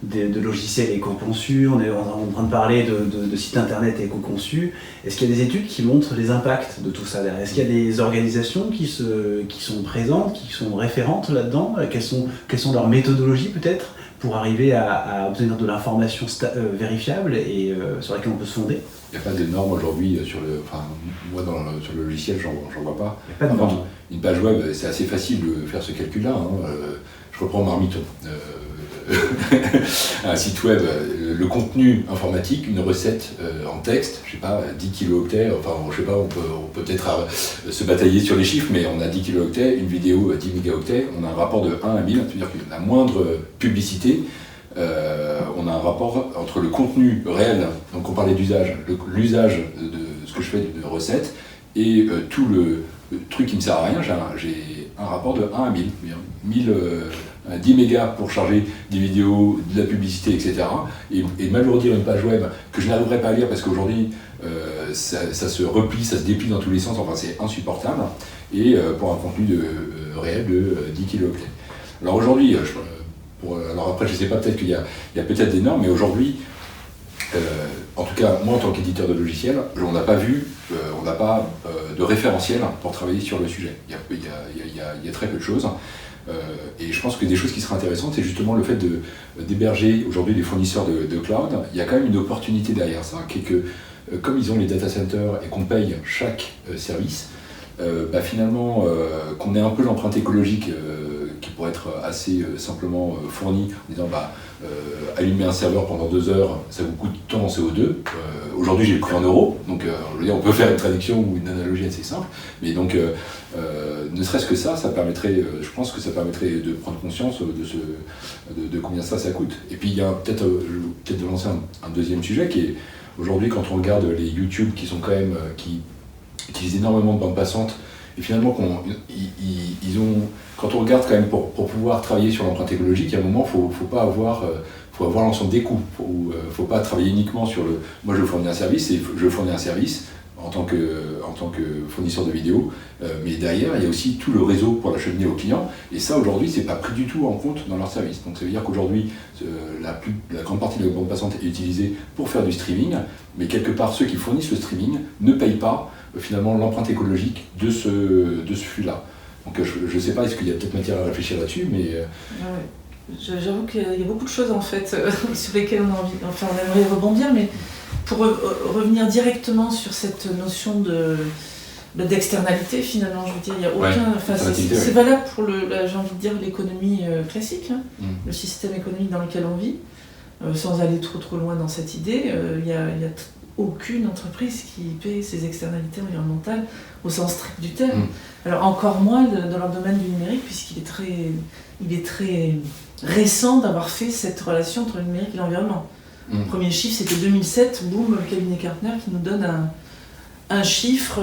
de logiciels éco-conçus, on est en train de parler de sites internet éco-conçus. Est-ce qu'il y a des études qui montrent les impacts de tout ça derrière ? Est-ce qu'il y a des organisations qui sont présentes, qui sont référentes là-dedans ? Quelles sont leurs méthodologies peut-être pour arriver à obtenir de l'information vérifiable et sur laquelle on peut se fonder ? Il n'y a pas de normes aujourd'hui sur le logiciel, j'en vois pas. Il n'y a pas de normes. Une page web, c'est assez facile de faire ce calcul-là. Je reprends Marmiton. Un site web, le contenu informatique, une recette en texte, je sais pas, 10 kilooctets, enfin je sais pas, on peut peut-être se batailler sur les chiffres, mais on a 10 kilooctets, une vidéo 10 mégaoctets, on a un rapport de 1 à 1000, c'est-à-dire que la moindre publicité, on a un rapport entre le contenu réel, donc on parlait d'usage, l'usage de ce que je fais de recette, et tout le truc qui me sert à rien, j'ai un rapport de 1 à 1000. 10 mégas pour charger des vidéos, de la publicité, etc. Et m'alourdir une page web que je n'arriverai pas à lire parce qu'aujourd'hui ça se replie, ça se déplie dans tous les sens, enfin c'est insupportable, et pour un contenu réel de 10 kilooctets. Alors aujourd'hui, alors après je ne sais pas, peut-être qu'il y a peut-être des normes, mais aujourd'hui, en tout cas moi en tant qu'éditeur de logiciels, on n'a pas de référentiel pour travailler sur le sujet. Il y a très peu de choses. Et je pense que des choses qui seraient intéressantes, c'est justement le fait d'héberger aujourd'hui des fournisseurs de cloud. Il y a quand même une opportunité derrière ça, qui est que comme ils ont les data centers et qu'on paye chaque service, finalement, qu'on ait un peu l'empreinte écologique qui pourrait être assez simplement fournie en disant allumer un serveur pendant 2 heures, ça vous coûte tant en CO2. Aujourd'hui j'ai le prix en euros, donc je veux dire, on peut faire une traduction ou une analogie assez simple, mais donc ne serait-ce que ça permettrait, je pense que ça permettrait de prendre conscience de combien ça coûte. Et puis il y a peut-être de lancer un deuxième sujet qui est aujourd'hui quand on regarde les YouTube qui sont quand même qui utilisent énormément de bandes passantes, et finalement quand on regarde quand même pour pouvoir travailler sur l'empreinte écologique, à un moment faut avoir l'ensemble des coûts. Faut pas travailler uniquement sur moi je fournis un service et je fournis un service en tant que fournisseur de vidéos, mais derrière il y a aussi tout le réseau pour l'acheminer aux clients, et ça aujourd'hui c'est pas pris du tout en compte dans leur service. Donc ça veut dire qu'aujourd'hui la grande partie de la bande passante est utilisée pour faire du streaming, mais quelque part ceux qui fournissent le streaming ne payent pas finalement l'empreinte écologique de ce flux-là. Donc je ne sais pas, est-ce qu'il y a peut-être matière à réfléchir là-dessus, mais... J'avoue qu'il y a beaucoup de choses en fait sur lesquelles on aimerait rebondir, mais pour revenir directement sur cette notion d'externalité, finalement, je veux dire, il n'y a aucun... c'est valable pour j'ai envie de dire, l'économie classique, le système économique dans lequel on vit, sans aller trop loin dans cette idée, il y a aucune entreprise qui paie ses externalités environnementales au sens strict du terme. Alors encore moins dans le domaine du numérique, puisqu'il est très récent d'avoir fait cette relation entre le numérique et l'environnement. Le premier chiffre c'était 2007, boum, le cabinet Gartner qui nous donne un chiffre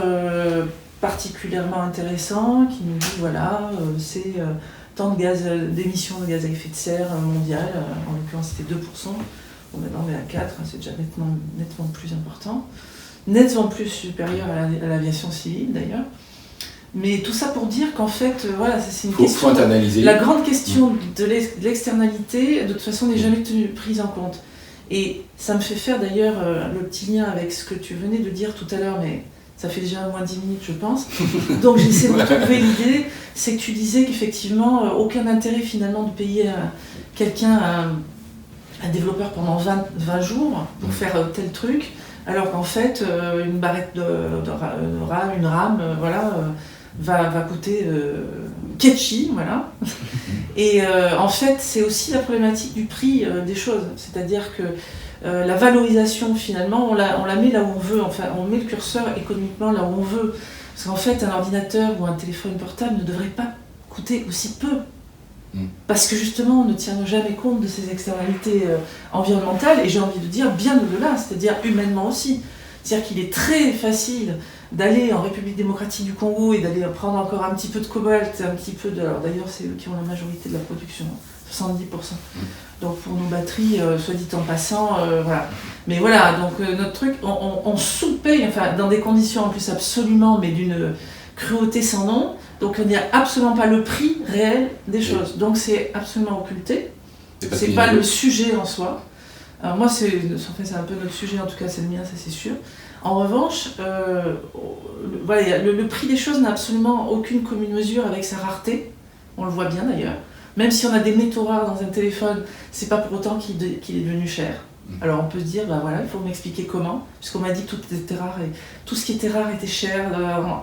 particulièrement intéressant, qui nous dit voilà, c'est tant d'émissions de gaz à effet de serre mondiales, en l'occurrence c'était 2%. Bon, maintenant on est à 4, c'est déjà nettement plus important, nettement plus supérieur à l'aviation civile d'ailleurs. Mais tout ça pour dire qu'en fait, voilà, c'est une question. Faut internaliser. La grande question de l'externalité, de toute façon, n'est jamais prise en compte. Et ça me fait faire d'ailleurs le petit lien avec ce que tu venais de dire tout à l'heure, mais ça fait déjà moins 10 minutes, je pense. Donc j'essaie de retrouver l'idée, c'est que tu disais qu'effectivement, aucun intérêt finalement de payer quelqu'un, un développeur pendant 20 jours pour faire tel truc, alors qu'en fait, une barrette une RAM, va coûter ketchi, voilà. Et en fait, c'est aussi la problématique du prix des choses, c'est-à-dire que la valorisation, finalement, on la met là où on veut, enfin, on met le curseur économiquement là où on veut. Parce qu'en fait, un ordinateur ou un téléphone portable ne devrait pas coûter aussi peu. Parce que justement, on ne tient jamais compte de ces externalités environnementales, et j'ai envie de dire bien au-delà, c'est-à-dire humainement aussi. C'est-à-dire qu'il est très facile d'aller en République démocratique du Congo et d'aller prendre encore un petit peu de cobalt, un petit peu de... Alors d'ailleurs, c'est eux qui ont la majorité de la production, 70%. Donc pour nos batteries, soit dit en passant, voilà. Mais voilà, donc notre truc, on sous-paye, enfin dans des conditions en plus absolument, mais d'une cruauté sans nom. Donc il n'y a absolument pas le prix réel des choses. Donc c'est absolument occulté. C'est pas le sujet en soi. Alors moi, c'est un peu notre sujet, en tout cas c'est le mien, ça c'est sûr. En revanche, voilà, le prix des choses n'a absolument aucune commune mesure avec sa rareté. On le voit bien d'ailleurs. Même si on a des métaux rares dans un téléphone, c'est pas pour autant qu'il est devenu cher. Alors on peut se dire, voilà, il faut m'expliquer comment, puisqu'on m'a dit que tout était rare et tout ce qui était rare était cher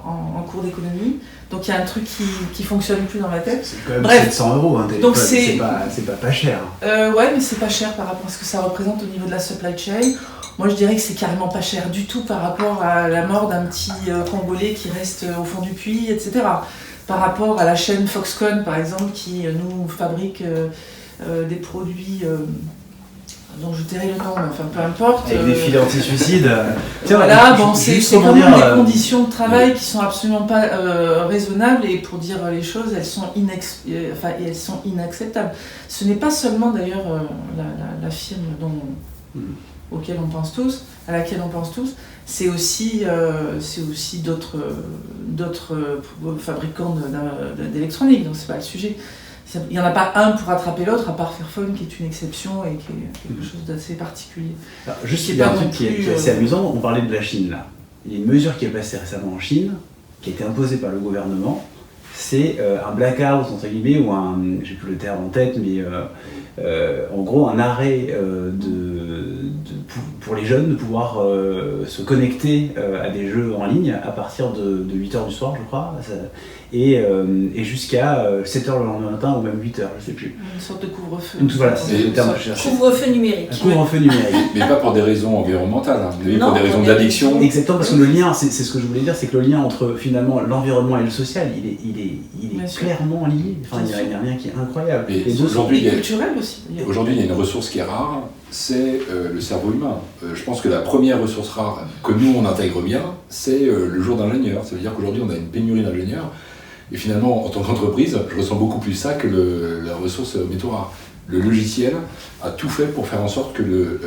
en cours d'économie. Donc il y a un truc qui fonctionne plus dans ma tête. C'est quand même 700 € un téléphone, c'est pas cher. Ouais, mais c'est pas cher par rapport à ce que ça représente au niveau de la supply chain. Moi je dirais que c'est carrément pas cher du tout par rapport à la mort d'un petit Congolais qui reste au fond du puits, etc. Par rapport à la chaîne Foxconn par exemple qui nous fabrique des produits... dont je tairai le nom, mais enfin peu importe. Avec des filets anti-suicide. Voilà, bon, c'est quand même des conditions de travail qui sont absolument pas raisonnables, et pour dire les choses, elles sont inacceptables. Ce n'est pas seulement d'ailleurs la firme auquel on pense tous, à laquelle on pense tous, c'est aussi d'autres fabricants d'électronique, donc c'est pas le sujet. Il n'y en a pas un pour rattraper l'autre, à part Fairphone qui est une exception et qui est quelque chose d'assez particulier. Alors, juste, il y a un truc qui est assez amusant, on parlait de la Chine là. Il y a une mesure qui est passée récemment en Chine, qui a été imposée par le gouvernement, c'est un blackout, entre guillemets, ou j'ai plus le terme en tête, mais en gros un arrêt pour les jeunes de pouvoir se connecter à des jeux en ligne à partir de 8h du soir, je crois, et jusqu'à 7h le lendemain matin ou même 8h, je sais plus. Une sorte de couvre-feu. Voilà, c'est le terme que je cherchais. Couvre-feu numérique. Un couvre-feu numérique. Mais pas pour des raisons environnementales, mais Non, pour des raisons pour des d'addiction. raisons- Exactement, parce que le lien, c'est ce que je voulais dire, c'est que le lien entre finalement l'environnement et le social, il Bien est sûr. clairement lié. Enfin, Bien il y a un lien qui est incroyable. Et Les deux sont- aujourd'hui, Et il y a- culturel aussi. Aujourd'hui, il y a une ressource qui est rare, c'est le cerveau humain. Je pense que la première ressource rare que nous, on intègre bien, c'est le jour d'ingénieur. Ça veut dire qu'aujourd'hui, on a une pénurie d'ingénieurs. Et finalement, en tant qu'entreprise, je ressens beaucoup plus ça que la ressource métaux rare. Le logiciel a tout fait pour faire en sorte que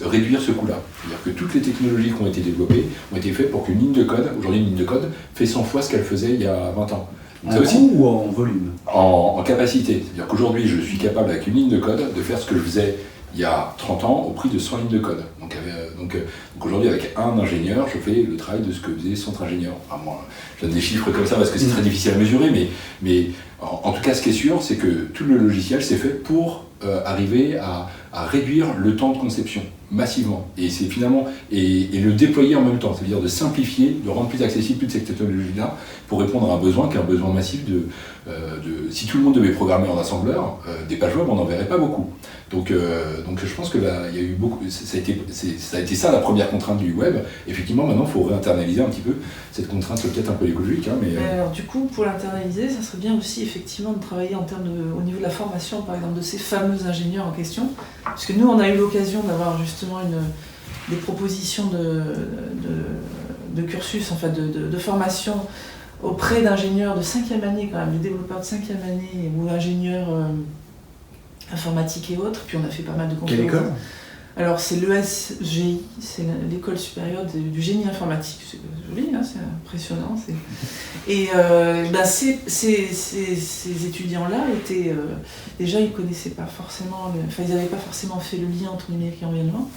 réduire ce coût-là. C'est-à-dire que toutes les technologies qui ont été développées ont été faites pour qu'une ligne de code, aujourd'hui une ligne de code, fait 100 fois ce qu'elle faisait il y a 20 ans. En Ça aussi, coût ou en volume? en capacité. C'est-à-dire qu'aujourd'hui, je suis capable, avec une ligne de code, de faire ce que je faisais il y a 30 ans au prix de 100 lignes de code. Donc aujourd'hui, avec un ingénieur, je fais le travail de ce que faisaient 100 ingénieurs. Enfin, moi, je donne des chiffres comme ça parce que c'est très difficile à mesurer, mais en tout cas, ce qui est sûr, c'est que tout le logiciel, c'est fait pour arriver à réduire le temps de conception massivement. Et c'est finalement, et le déployer en même temps, c'est-à-dire de simplifier, de rendre plus accessible toute cette technologie-là pour répondre à un besoin qui est un besoin massif si tout le monde devait programmer en assembleur, des pages web, on n'en verrait pas beaucoup. Donc je pense que là, il y a eu beaucoup, ça a été ça la première contrainte du web. Effectivement, maintenant, il faut réinternaliser un petit peu cette contrainte, peut-être un peu écologique. Hein, mais Alors du coup, pour l'internaliser, ça serait bien aussi effectivement de travailler au niveau de la formation, par exemple, de ces fameux ingénieurs en question. Parce que nous, on a eu l'occasion d'avoir justement des propositions de cursus, enfin de formation auprès d'ingénieurs de 5e année, quand même, de développeurs de 5e année ou ingénieurs informatique et autres. Puis on a fait pas mal de conférences. Quelle école? Alors c'est l'ESGI, c'est l'école supérieure du génie informatique. C'est joli, hein, c'est impressionnant. Et ces étudiants-là étaient déjà, ils connaissaient pas forcément, ils n'avaient pas forcément fait le lien entre numérique et environnement.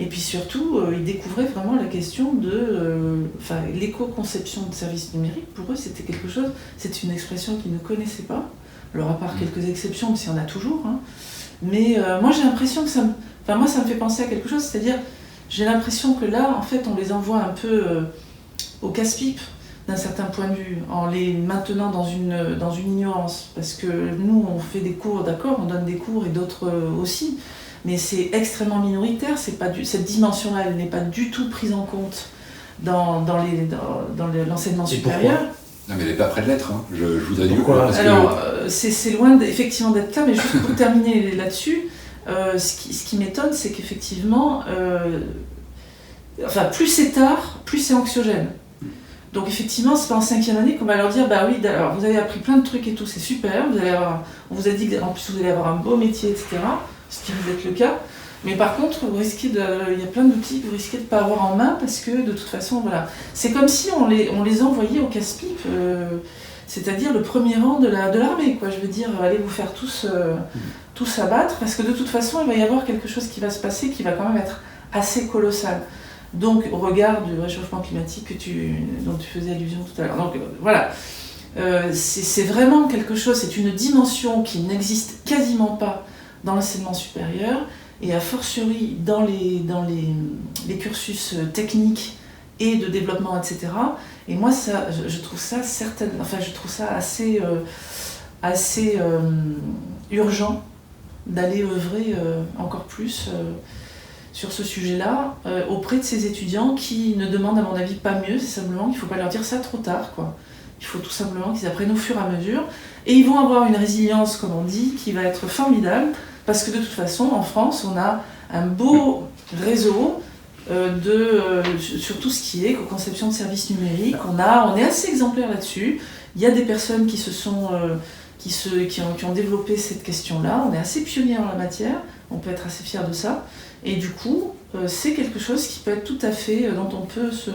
Et puis surtout, ils découvraient vraiment la question de l'éco-conception de services numériques. Pour eux, c'était quelque chose, c'est une expression qu'ils ne connaissaient pas. Alors à part quelques exceptions, parce qu'il y en a toujours. Hein. Mais moi, j'ai l'impression que ça me fait penser à quelque chose, c'est-à-dire, j'ai l'impression que là, en fait, on les envoie un peu au casse-pipe d'un certain point de vue, en les maintenant dans une ignorance. Parce que nous, on fait des cours, d'accord, on donne des cours et d'autres aussi, mais c'est extrêmement minoritaire, cette dimension-là, elle n'est pas du tout prise en compte dans l'enseignement supérieur. non, mais elle n'est pas près de l'être. Hein. Je voudrais dire Pourquoi ? parce que Alors, c'est loin effectivement d'être là, mais juste pour terminer là-dessus, ce qui m'étonne, c'est qu'effectivement, plus c'est tard, plus c'est anxiogène. Donc effectivement, c'est pas en 5e année qu'on va leur dire, bah oui, alors vous avez appris plein de trucs et tout, c'est super, on vous a dit qu'en plus vous allez avoir un beau métier, etc., ce qui risque d'être le cas. Mais par contre, il y a plein d'outils que vous risquez de ne pas avoir en main parce que de toute façon, voilà. C'est comme si on les envoyait au casse-pipe, c'est-à-dire le premier rang de l'armée, quoi. Je veux dire, allez vous faire tous abattre parce que de toute façon, il va y avoir quelque chose qui va se passer qui va quand même être assez colossal. Donc, au regard du réchauffement climatique dont tu faisais allusion tout à l'heure. Donc, voilà. C'est vraiment quelque chose, c'est une dimension qui n'existe quasiment pas dans l'enseignement supérieur. Et a fortiori dans les cursus techniques et de développement, etc. Et moi, je trouve ça assez urgent d'aller œuvrer encore plus sur ce sujet-là auprès de ces étudiants qui ne demandent, à mon avis, pas mieux. C'est simplement qu'il ne faut pas leur dire ça trop tard, quoi. Il faut tout simplement qu'ils apprennent au fur et à mesure. Et ils vont avoir une résilience, comme on dit, qui va être formidable. Parce que de toute façon, en France, on a un beau réseau sur tout ce qui est conception de services numériques. On est assez exemplaire là-dessus. Il y a des personnes qui ont développé cette question-là. On est assez pionniers en la matière. On peut être assez fiers de ça. Et du coup, c'est quelque chose qui peut être tout à fait, dont on peut se...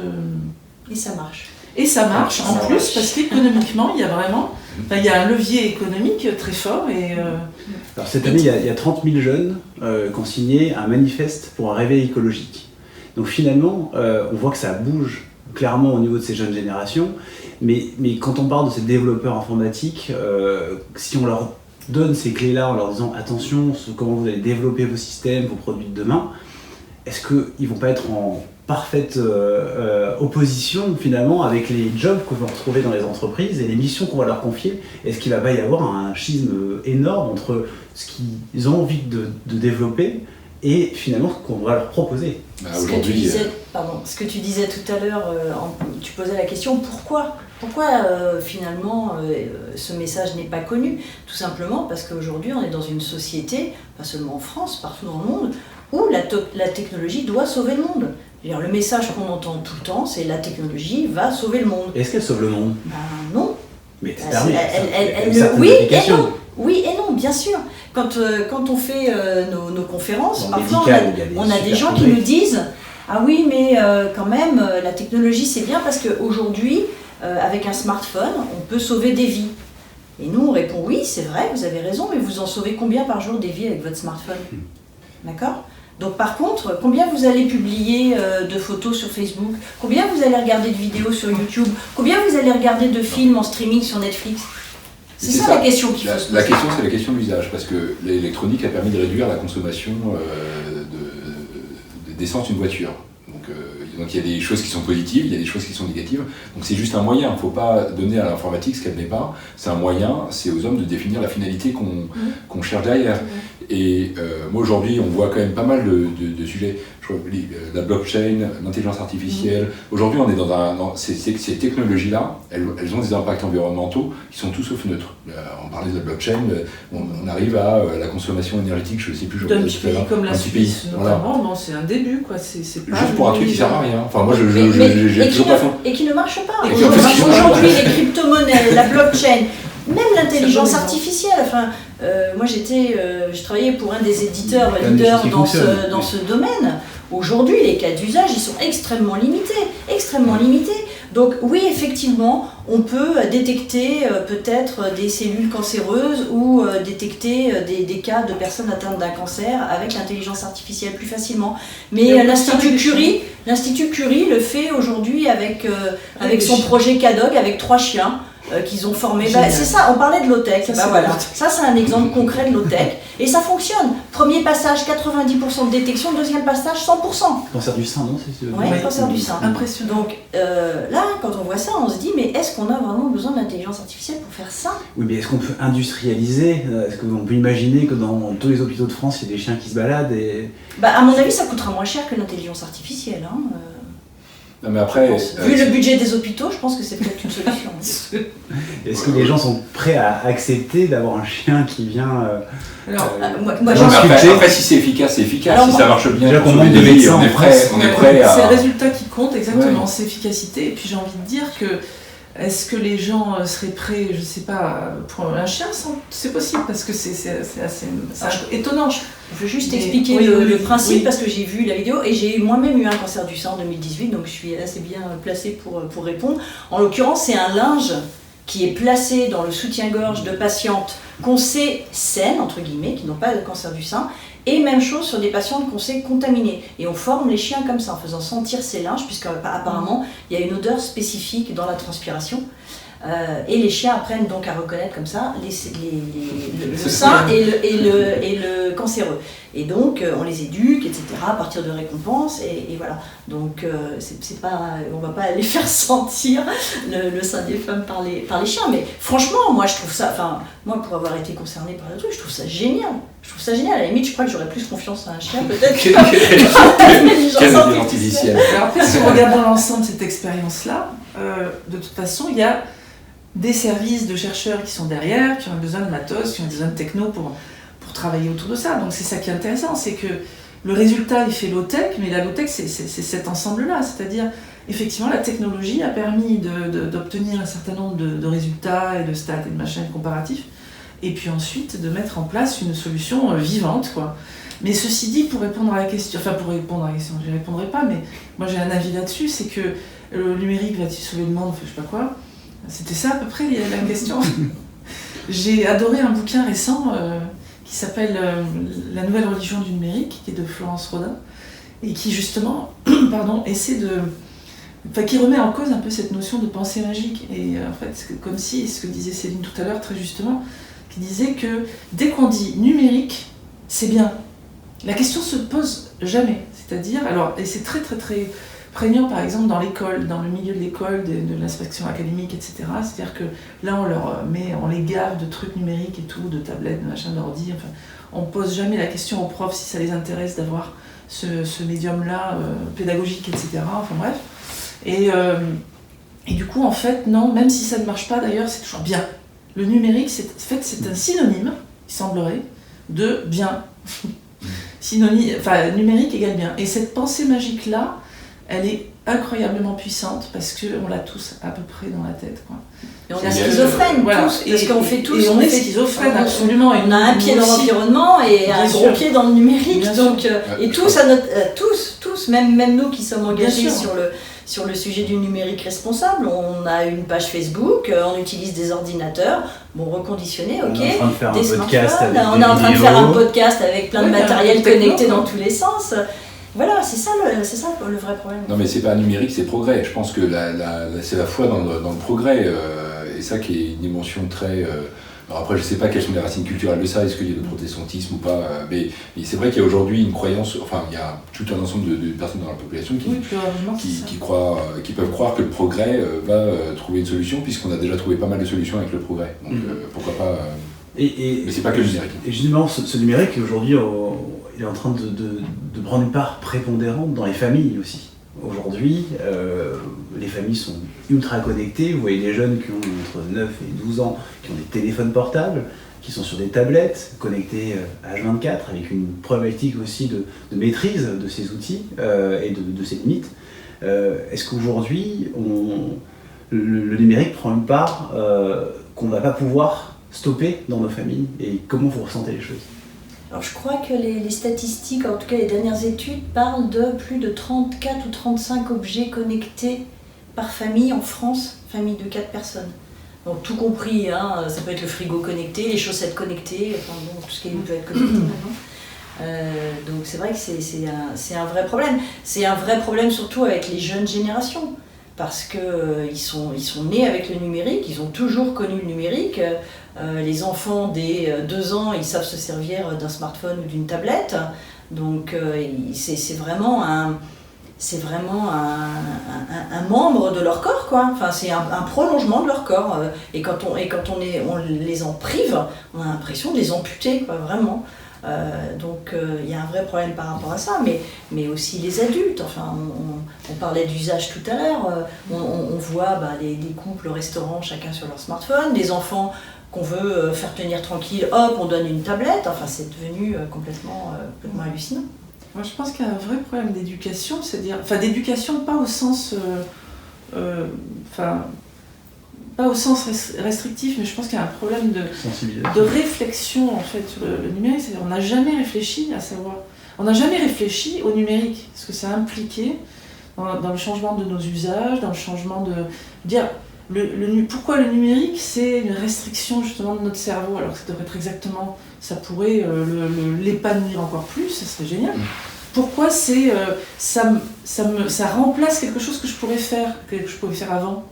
Et ça marche. Et ça marche en plus parce qu'économiquement, il y a un levier économique très fort. Alors cette année, il y a 30 000 jeunes qui ont signé un manifeste pour un réveil écologique. Donc finalement, on voit que ça bouge clairement au niveau de ces jeunes générations. Mais quand on parle de ces développeurs informatiques, si on leur donne ces clés-là en leur disant attention, comment vous allez développer vos systèmes, vos produits de demain, est-ce qu'ils vont pas être en parfaite opposition finalement avec les jobs qu'on va retrouver dans les entreprises et les missions qu'on va leur confier? Est-ce qu'il va pas y avoir un schisme énorme entre ce qu'ils ont envie de développer et finalement ce qu'on va leur proposer? Ce que tu disais tout à l'heure, tu posais la question pourquoi finalement ce message n'est pas connu? Tout simplement parce qu'aujourd'hui on est dans une société, pas seulement en France, partout dans le monde, où la technologie doit sauver le monde. Le message qu'on entend tout le temps, c'est la technologie va sauver le monde. Est-ce qu'elle sauve le monde? Non. Mais oui et non, bien sûr. Quand on fait nos conférences, parfois on a des gens qui nous disent « Ah oui, mais quand même, la technologie c'est bien parce qu'aujourd'hui, avec un smartphone, on peut sauver des vies. » Et nous on répond « Oui, c'est vrai, vous avez raison, mais vous en sauvez combien par jour des vies avec votre smartphone ?» D'accord ? Donc par contre, combien vous allez publier de photos sur Facebook? Combien vous allez regarder de vidéos sur YouTube? Combien vous allez regarder de films en streaming sur Netflix? C'est ça la question qu'il faut se poser. La question, c'est la question de l'usage, parce que l'électronique a permis de réduire la consommation d'essence d'une voiture. Donc il y a des choses qui sont positives, il y a des choses qui sont négatives. Donc c'est juste un moyen, il ne faut pas donner à l'informatique ce qu'elle n'est pas. C'est un moyen, c'est aux hommes de définir la finalité qu'on cherche derrière. Et moi aujourd'hui, on voit quand même pas mal de sujets. Je crois, la blockchain, l'intelligence artificielle. Aujourd'hui, on est dans ces technologies-là, elles ont des impacts environnementaux qui sont tout sauf neutres. On parlait de la blockchain, on arrive à la consommation énergétique, je ne sais plus. D'un petit pays comme la Suisse, notamment, voilà. C'est un début, quoi. C'est pas juste pour un truc qui ne sert à rien. Enfin, moi, j'ai toujours pas et qui ne marche pas. Aujourd'hui, les crypto-monnaies, la blockchain, même l'intelligence artificielle. Enfin, moi, je travaillais pour un des éditeurs leaders dans ce domaine. Aujourd'hui, les cas d'usage, ils sont extrêmement limités. Donc oui, effectivement, on peut détecter peut-être des cellules cancéreuses ou détecter des cas de personnes atteintes d'un cancer avec l'intelligence artificielle plus facilement. Mais l'Institut Curie le fait aujourd'hui avec son projet CADOG, avec 3 chiens. Qu'ils ont formé. C'est ça, on parlait de low-tech. Voilà. Ça, c'est un exemple concret de low-tech. Et ça fonctionne. Premier passage, 90% de détection. Deuxième passage, 100%. Cancer du sein, non? Oui, cancer du sein. Impressionnant. Donc là, quand on voit ça, on se dit, mais est-ce qu'on a vraiment besoin d'intelligence artificielle pour faire ça? Oui, mais est-ce qu'on peut industrialiser? Est-ce qu'on peut imaginer que dans tous les hôpitaux de France, il y a des chiens qui se baladent et... À mon avis, ça coûtera moins cher que l'intelligence artificielle. Non, mais après, vu le budget des hôpitaux, je pense que c'est peut-être une solution. Est-ce que les gens sont prêts à accepter d'avoir un chien qui vient après, si c'est efficace, c'est efficace. Alors, si ça marche bien, déjà qu'on manque de médecins, on est prêt à... C'est le résultat qui compte, exactement, c'est efficacité. Et puis j'ai envie de dire que est-ce que les gens seraient prêts, je sais pas, pour un chien? C'est possible, parce que c'est assez étonnant. Je veux juste expliquer le principe, parce que j'ai vu la vidéo et j'ai moi-même eu un cancer du sein en 2018, donc je suis assez bien placée pour répondre. En l'occurrence, c'est un linge qui est placé dans le soutien-gorge de patientes qu'on sait saines, entre guillemets, qui n'ont pas de cancer du sein, et même chose sur des patientes qu'on sait contaminées. Et on forme les chiens comme ça, en faisant sentir ces linges, puisqu'apparemment, il y a une odeur spécifique dans la transpiration. Et les chiens apprennent donc à reconnaître comme ça le sain et le cancéreux. Et donc on les éduque, etc., à partir de récompenses, et voilà. Donc c'est pas, on va pas aller faire sentir le sein des femmes par les chiens, mais franchement, moi je trouve ça, moi pour avoir été concernée par le truc, je trouve ça génial. À la limite, je crois que j'aurais plus confiance à un chien peut-être qu'à l'artificielle. Alors après, si on regarde dans l'ensemble de cette expérience-là, de toute façon, il y a des services de chercheurs qui sont derrière, qui ont besoin de matos, qui ont besoin de techno pour travailler autour de ça. Donc c'est ça qui est intéressant, c'est que le résultat, il fait low-tech, mais la low-tech, c'est cet ensemble-là. C'est-à-dire, effectivement, la technologie a permis d'obtenir un certain nombre de résultats et de stats et de machins comparatifs, et puis ensuite de mettre en place une solution vivante, quoi. Mais ceci dit, pour répondre à la question, je ne répondrai pas, mais moi j'ai un avis là-dessus, c'est que le numérique va-t-il sauver le monde, je sais pas quoi. C'était ça à peu près la question. J'ai adoré un bouquin récent qui s'appelle La nouvelle religion du numérique, qui est de Florence Rodin, et qui justement essaie qui remet en cause un peu cette notion de pensée magique. Et en fait, c'est comme si, ce que disait Céline tout à l'heure très justement, qui disait que dès qu'on dit numérique, c'est bien. La question se pose jamais. C'est-à-dire, alors, et c'est très très très prégnant par exemple dans l'école, dans le milieu de l'école, de l'inspection académique, etc. C'est-à-dire que là on les gave de trucs numériques et tout, de tablettes, de machin, d'ordi, enfin, on pose jamais la question aux profs si ça les intéresse d'avoir ce médium-là pédagogique, etc. Enfin bref. Et du coup, en fait, non, même si ça ne marche pas d'ailleurs, c'est toujours bien. Le numérique, c'est un synonyme, il semblerait, de bien. Synonyme, enfin, numérique égale bien. Et cette pensée magique-là, elle est incroyablement puissante parce qu'on l'a tous à peu près dans la tête, quoi. Et on est schizophrène, voilà. tous, parce qu'on fait tous. Et on est schizophrène, absolument. Et on a un pied dans l'environnement et un gros pied dans le numérique. Donc, et tous, même nous qui sommes engagés sur le sujet du numérique responsable, on a une page Facebook, on utilise des ordinateurs, reconditionnés, ok, des smartphones, on est en train de faire un podcast avec plein de matériel connecté dans tous les sens. Voilà, c'est ça le vrai problème. Non, mais c'est pas numérique, c'est progrès. Je pense que c'est la foi dans le progrès, et ça qui est une émotion très... Alors après, je sais pas quelles sont les racines culturelles de ça, est-ce qu'il y a le protestantisme ou pas, mais c'est vrai qu'il y a aujourd'hui une croyance, enfin, il y a tout un ensemble de personnes dans la population qui peuvent croire que le progrès va trouver une solution, puisqu'on a déjà trouvé pas mal de solutions avec le progrès. Donc pourquoi pas... mais c'est pas que le numérique. Et justement, ce numérique, aujourd'hui, il est en train de prendre une part prépondérante dans les familles aussi. Aujourd'hui, les familles sont ultra connectées. Vous voyez des jeunes qui ont entre 9 et 12 ans, qui ont des téléphones portables, qui sont sur des tablettes, connectés H24, avec une problématique aussi de maîtrise de ces outils et de ces limites. Est-ce qu'aujourd'hui, le numérique prend une part qu'on ne va pas pouvoir stopper dans nos familles? Et comment vous ressentez les choses? Alors je crois que les statistiques, en tout cas les dernières études, parlent de plus de 34 ou 35 objets connectés par famille en France, famille de 4 personnes. Donc tout compris, ça peut être le frigo connecté, les chaussettes connectées, enfin bon, tout ce qui peut être connecté maintenant. Donc c'est vrai que c'est un vrai problème. C'est un vrai problème surtout avec les jeunes générations. Parce qu'ils sont nés avec le numérique, ils ont toujours connu le numérique. Les enfants dès 2 ans, ils savent se servir d'un smartphone ou d'une tablette. Donc c'est vraiment un membre de leur corps, quoi. Enfin, c'est un prolongement de leur corps. Et quand on les en prive, on a l'impression de les amputer, quoi, vraiment. Donc il y a un vrai problème par rapport à ça, mais aussi les adultes. Enfin, on parlait d'usage tout à l'heure, on voit les couples au restaurant, chacun sur leur smartphone, des enfants qu'on veut faire tenir tranquille, hop, on donne une tablette. Enfin, c'est devenu complètement hallucinant. Moi, je pense qu'il y a un vrai problème d'éducation, c'est-à-dire, d'éducation pas au sens, pas au sens restrictif, mais je pense qu'il y a un problème de réflexion en fait sur le numérique. C'est-à-dire, on n'a jamais réfléchi à savoir, on n'a jamais réfléchi au numérique, ce que ça a impliqué dans le changement de nos usages, dans le changement de dire pourquoi le numérique c'est une restriction justement de notre cerveau, alors que ça devrait être exactement, ça pourrait l'épanouir encore plus, ça serait génial. Pourquoi ça remplace quelque chose que je pourrais faire avant.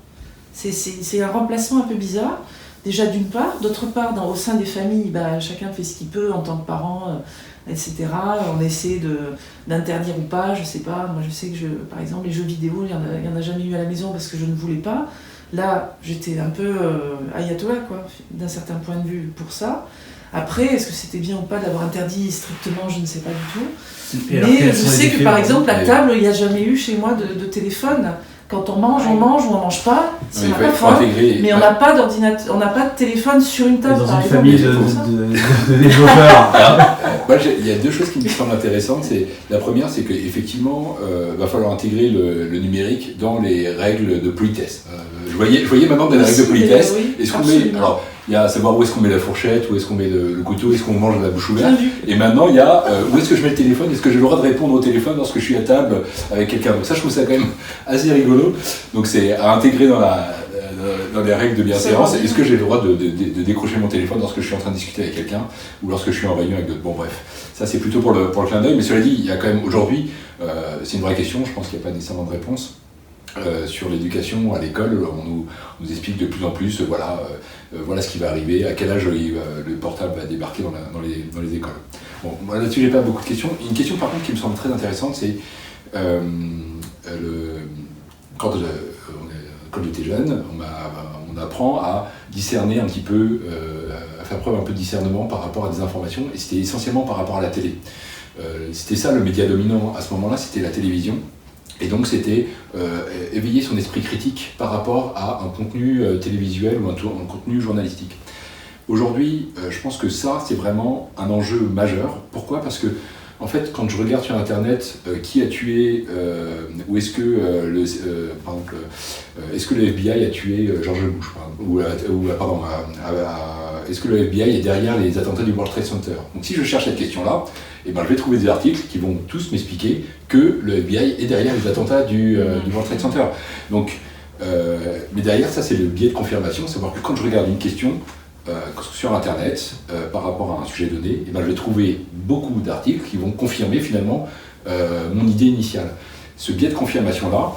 C'est un remplacement un peu bizarre, déjà d'une part. D'autre part, au sein des familles, chacun fait ce qu'il peut en tant que parent, etc. On essaie d'interdire ou pas, je sais pas. Moi, je sais que, par exemple, les jeux vidéo, il n'y en a jamais eu à la maison parce que je ne voulais pas. Là, j'étais un peu ayatollah, quoi, d'un certain point de vue pour ça. Après, est-ce que c'était bien ou pas d'avoir interdit strictement, je ne sais pas du tout. Mais je sais que, par exemple, à table, il n'y a jamais eu chez moi de téléphone. Quand on mange ou on mange pas, si on n'a pas faim, mais on n'a pas d'ordinateur, on n'a pas de téléphone sur une table. Dans une famille de développeurs. Moi, il y a 2 choses qui me semblent intéressantes. La première, c'est qu'effectivement, il va falloir intégrer le numérique dans les règles de politesse. Je voyais maintenant des règles de politesse. Est-ce qu'on met, alors, il y a à savoir où est-ce qu'on met la fourchette, où est-ce qu'on met le couteau, est-ce qu'on mange de la bouche ouverte. Et maintenant, il y a où est-ce que je mets le téléphone, est-ce que j'ai le droit de répondre au téléphone lorsque je suis à table avec quelqu'un. Donc ça, je trouve ça quand même assez rigolo. Donc c'est à intégrer dans les règles de bienséance. Est-ce que j'ai le droit de décrocher mon téléphone lorsque je suis en train de discuter avec quelqu'un ou lorsque je suis en réunion avec d'autres. Bon bref, ça c'est plutôt pour le clin d'œil. Mais cela dit, il y a quand même aujourd'hui, c'est une vraie question, je pense qu'il n'y a pas nécessairement de réponse. sur l'éducation à l'école, on nous explique de plus en plus, voilà ce qui va arriver, à quel âge le portable va débarquer dans les écoles. Bon, moi là-dessus j'ai pas beaucoup de questions. Une question par contre qui me semble très intéressante, c'est quand j'étais jeune, on apprend à discerner un petit peu, à faire preuve un peu de discernement par rapport à des informations, et c'était essentiellement par rapport à la télé. C'était ça le média dominant à ce moment-là, c'était la télévision. Et donc c'était éveiller son esprit critique par rapport à un contenu télévisuel ou un contenu journalistique. Aujourd'hui, je pense que ça, c'est vraiment un enjeu majeur. Pourquoi ? Parce que, en fait, quand je regarde sur Internet qui a tué, ou est-ce que, par exemple, est-ce que le FBI a tué George Bush, est-ce que le FBI est derrière les attentats du World Trade Center ? Donc si je cherche cette question-là, je vais trouver des articles qui vont tous m'expliquer que le FBI est derrière les attentats du World Trade Center. Donc, mais derrière ça, c'est le biais de confirmation, savoir que quand je regarde une question sur Internet par rapport à un sujet donné, je vais trouver beaucoup d'articles qui vont confirmer finalement mon idée initiale. Ce biais de confirmation-là,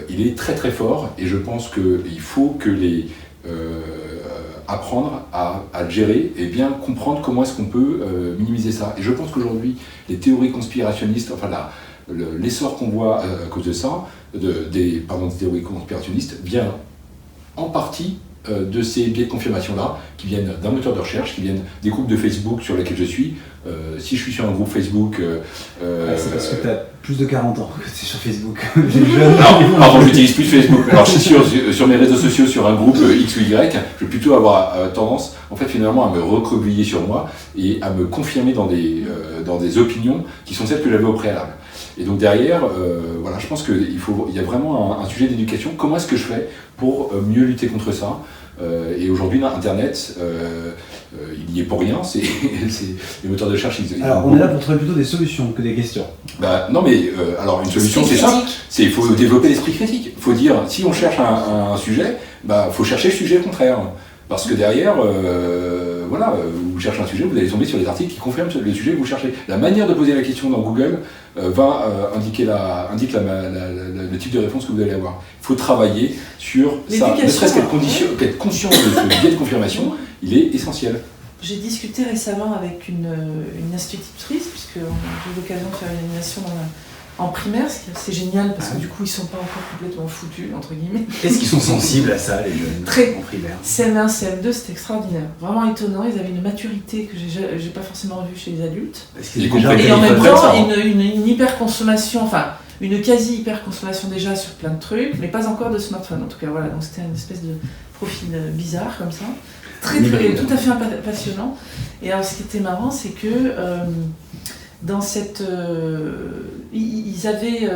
il est très très fort, et je pense qu'il faut que apprendre à le gérer et bien comprendre comment est-ce qu'on peut minimiser ça. Et je pense qu'aujourd'hui, les théories conspirationnistes, l'essor qu'on voit à cause de ça, des théories conspirationnistes, vient en partie de ces biais de confirmation-là, qui viennent d'un moteur de recherche, qui viennent des groupes de Facebook sur lesquels je suis. Si je suis sur un groupe Facebook... c'est parce que tu as plus de 40 ans que tu es sur Facebook. Non, pardon, j'utilise plus Facebook. Alors je suis sur mes réseaux sociaux, sur un groupe X ou Y, je vais plutôt avoir tendance, en fait, finalement, à me recroqueviller sur moi et à me confirmer dans des opinions qui sont celles que j'avais au préalable. Et donc derrière, je pense qu'il y a vraiment un sujet d'éducation. Comment est-ce que je fais pour mieux lutter contre ça ? Et aujourd'hui, Internet, il n'y est pour rien, c'est les moteurs de recherche. Alors, on est là pour trouver plutôt des solutions que des questions. Non, mais alors une solution, c'est ça. Il faut développer l'esprit critique. Il faut dire, si on cherche un sujet, faut chercher le sujet contraire. Parce que derrière, vous cherchez un sujet, vous allez tomber sur des articles qui confirment le sujet que vous cherchez. La manière de poser la question dans Google indique le type de réponse que vous allez avoir. Il faut travailler sur ça. Ne serait-ce qu'être conscient de ce biais de confirmation, il est essentiel. J'ai discuté récemment avec une institutrice, puisque j'ai eu l'occasion de faire une animation en primaire, c'est génial parce que du coup ils sont pas encore complètement foutus, entre guillemets. Est-ce qu'ils sont sensibles à ça, les jeunes Très. En primaire? CM1, CM2, c'était extraordinaire. Vraiment étonnant, ils avaient une maturité que j'ai pas forcément vue chez les adultes. Et en même temps, une hyper-consommation, enfin une quasi-hyper-consommation déjà sur plein de trucs, mais pas encore de smartphone en tout cas. Voilà, donc c'était une espèce de profil bizarre comme ça. Très, tout à fait passionnant. Et alors ce qui était marrant, c'est que dans cette... ils avaient...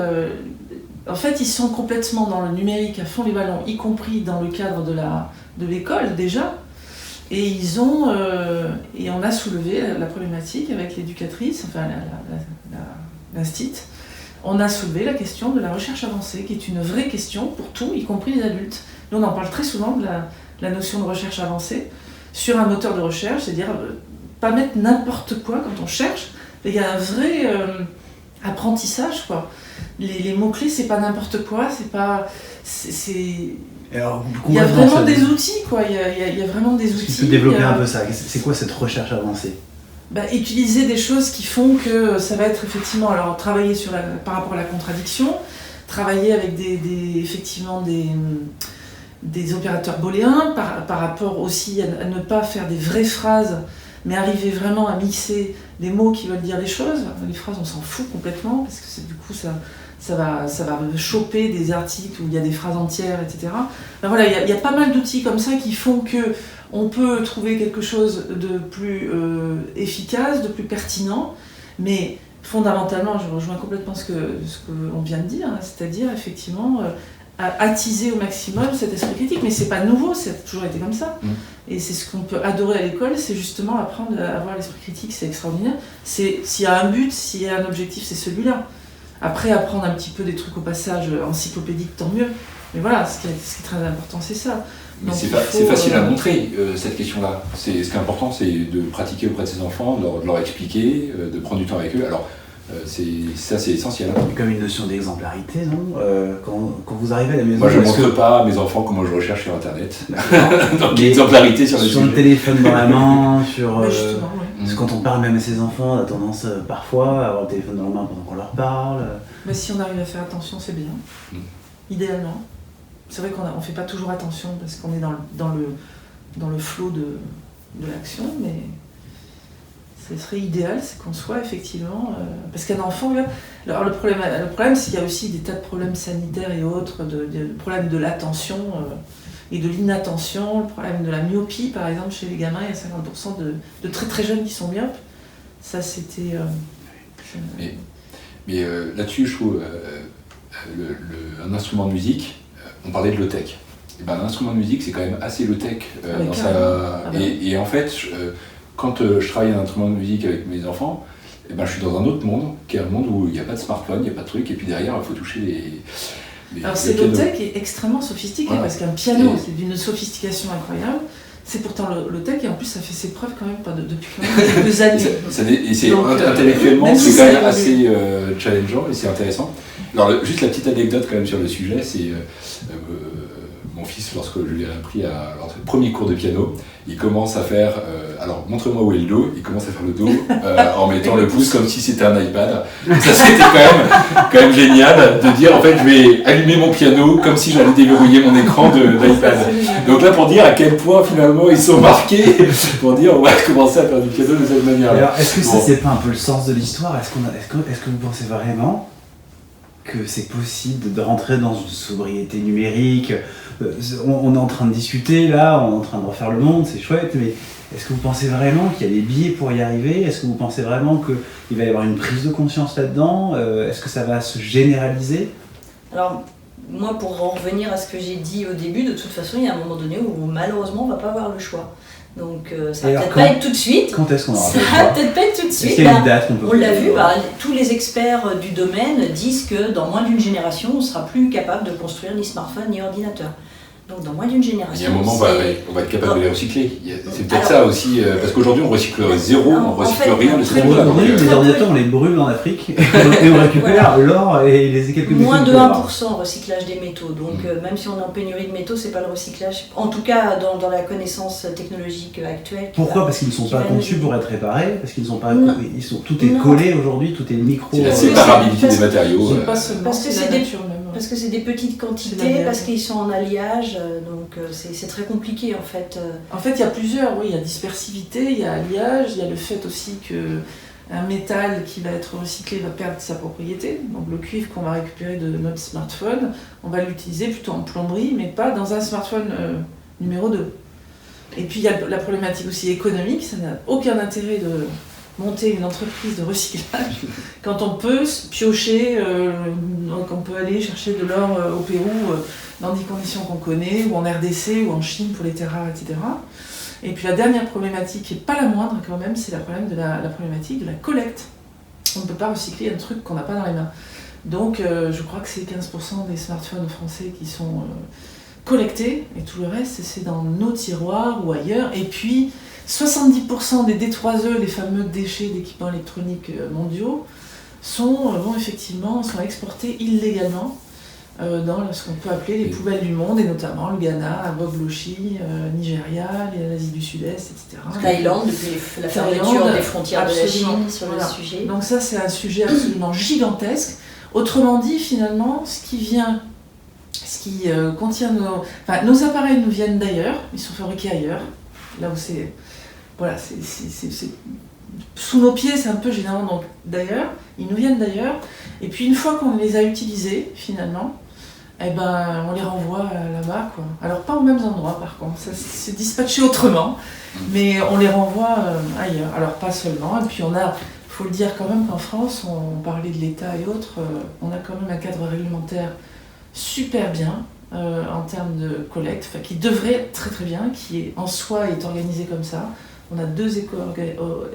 en fait, ils sont complètement dans le numérique à fond les ballons, y compris dans le cadre de l'école déjà. Et ils ont... et on a soulevé la problématique avec l'éducatrice, enfin l'instit. On a soulevé la question de la recherche avancée, qui est une vraie question pour tout, y compris les adultes. Nous, on en parle très souvent de la notion de recherche avancée sur un moteur de recherche, c'est-à-dire pas mettre n'importe quoi quand on cherche. Il y a un vrai apprentissage, quoi. Les mots-clés, c'est pas n'importe quoi, c'est pas... Alors, il y a vraiment des outils, quoi. Il y a vraiment des outils. Tu peux développer un peu ça. C'est quoi cette recherche avancée ? Utiliser des choses qui font que ça va être effectivement... Alors, travailler par rapport à la contradiction, travailler avec effectivement des opérateurs booléens, par rapport aussi à ne pas faire des vraies phrases, mais arriver vraiment à mixer des mots qui veulent dire des choses. Les phrases, on s'en fout complètement, parce que du coup, ça va choper des articles où il y a des phrases entières, etc. Voilà, il y a pas mal d'outils comme ça qui font qu'on peut trouver quelque chose de plus efficace, de plus pertinent, mais fondamentalement, je rejoins complètement ce qu'on vient de dire, hein, c'est-à-dire effectivement attiser au maximum cet esprit critique, mais c'est pas nouveau, ça a toujours été comme ça. Et c'est ce qu'on peut adorer à l'école, c'est justement apprendre à avoir l'esprit critique, c'est extraordinaire. S'il y a un but, s'il y a un objectif, c'est celui-là. Après, apprendre un petit peu des trucs au passage encyclopédiques, tant mieux. Mais voilà, ce qui est très important, c'est ça. Mais c'est facile à montrer, cette question-là. Ce qui est important, c'est de pratiquer auprès de ses enfants, de leur expliquer, de prendre du temps avec eux. Alors, c'est essentiel. Comme une notion d'exemplarité, non quand vous arrivez à la maison... Moi, je ne montre pas à mes enfants comment je recherche sur Internet. Donc, Mais l'exemplarité sur le sur le sujet. téléphone dans la main, sur... Justement, oui. Parce que quand on parle même à ses enfants, on a tendance parfois à avoir le téléphone dans la main pendant qu'on leur parle. Mais si on arrive à faire attention, c'est bien. Idéalement. C'est vrai qu'on ne fait pas toujours attention parce qu'on est dans le flot de l'action, mais ce serait idéal, c'est qu'on soit effectivement... parce qu'un enfant, là, alors le problème c'est qu'il y a aussi des tas de problèmes sanitaires et autres, le problème de l'attention et de l'inattention, le problème de la myopie, par exemple, chez les gamins, il y a 50% de très très jeunes qui sont myopes. Ça, c'était... Mais là-dessus, je trouve, un instrument de musique, on parlait de low-tech. Et ben, un instrument de musique, c'est quand même assez low-tech. Et en fait, quand je travaille un instrument de musique avec mes enfants, et ben, je suis dans un autre monde, qui est un monde où il n'y a pas de smartphone, il n'y a pas de truc, et puis derrière, il faut toucher les Alors c'est low-tech est extrêmement sophistiqué, voilà. Parce qu'un piano, c'est d'une sophistication incroyable. C'est pourtant low-tech, et en plus, ça fait ses preuves quand même depuis quand même quelques années. Et c'est Donc, intellectuellement, si c'est quand même ça assez challengeant, et c'est intéressant. Alors, juste la petite anecdote quand même sur le sujet, c'est mon fils, lorsque je lui ai appris lors du premier cours de piano, il commence à faire, alors montre-moi où est le do, il commence à faire le do en mettant le pouce comme si c'était un iPad. Ça c'était quand même génial de dire en fait je vais allumer mon piano comme si j'allais déverrouiller mon écran d'iPad. Donc là pour dire à quel point finalement ils sont marqués, pour dire on va commencer à faire du piano de cette manière. Alors est-ce que ça c'est pas un peu le sens de l'histoire ? Est-ce que vous pensez vraiment que c'est possible de rentrer dans une sobriété numérique ? On est en train de discuter là, on est en train de refaire le monde, c'est chouette, mais est-ce que vous pensez vraiment qu'il y a des biais pour y arriver ? Est-ce que vous pensez vraiment qu'il va y avoir une prise de conscience là-dedans ? Est-ce que ça va se généraliser ? Alors, moi, pour en revenir à ce que j'ai dit au début, de toute façon, il y a un moment donné où malheureusement, on ne va pas avoir le choix. Donc, ça va peut-être pas être tout de suite. Quand est-ce qu'on aura Ça le va choix ? peut-être pas être tout de Est-ce suite. qu'il y a une date qu'on peut On l'a vu, tous les experts du domaine disent que dans moins d'une génération, on ne sera plus capable de construire ni smartphone ni ordinateur. Donc dans moins d'une génération. Il y a un moment, on va être capable de les recycler. C'est peut-être ça aussi, parce qu'aujourd'hui on recycle zéro, on recycle rien de ce niveau-là. Les ordinateurs, on les brûle en Afrique et on récupère l'or et les quelques métaux. Moins de 1% recyclage des métaux. Donc même si on est en pénurie de métaux, c'est pas le recyclage. En tout cas, dans la connaissance technologique actuelle. Pourquoi ? Parce qu'ils ne sont pas conçus pour être réparés, parce qu'ils ne sont pas. Tout est collé aujourd'hui, tout est micro. C'est la séparabilité des matériaux. Parce que c'est des petites quantités, parce qu'ils sont en alliage, donc c'est très compliqué en fait. En fait, il y a plusieurs, oui, il y a dispersivité, il y a alliage, il y a le fait aussi qu'un métal qui va être recyclé va perdre sa propriété. Donc le cuivre qu'on va récupérer de notre smartphone, on va l'utiliser plutôt en plomberie, mais pas dans un smartphone numéro 2. Et puis il y a la problématique aussi économique, ça n'a aucun intérêt de monter une entreprise de recyclage quand on peut piocher, donc on peut aller chercher de l'or au Pérou dans des conditions qu'on connaît, ou en RDC ou en Chine pour les terres rares, etc. Et puis la dernière problématique, qui n'est pas la moindre quand même, c'est la problématique de la collecte. On ne peut pas recycler un truc qu'on n'a pas dans les mains. Donc je crois que c'est 15% des smartphones français qui sont collectés, et tout le reste c'est dans nos tiroirs ou ailleurs. Et puis 70% des D3E, les fameux déchets d'équipements électroniques mondiaux, sont exportés illégalement dans ce qu'on peut appeler les poubelles du monde, et notamment le Ghana, Bangladesh, Nigeria, l'Asie du Sud-Est, etc. Thaïlande, depuis la fermeture des frontières de la Chine sur le sujet. Donc ça, c'est un sujet absolument gigantesque. Autrement dit, finalement, ce qui contient nos appareils nous viennent d'ailleurs, ils sont fabriqués ailleurs, là où c'est... Voilà, c'est sous nos pieds, c'est un peu gênant, donc d'ailleurs, ils nous viennent d'ailleurs, et puis une fois qu'on les a utilisés, finalement, eh ben, on les renvoie là-bas, quoi. Alors pas aux mêmes endroits, par contre, ça c'est dispatché autrement, mais on les renvoie ailleurs, alors pas seulement, et puis faut le dire quand même qu'en France, on parlait de l'État et autres, on a quand même un cadre réglementaire super bien, en termes de collecte, qui devrait être très très bien, qui en soi est organisé comme ça. On a 2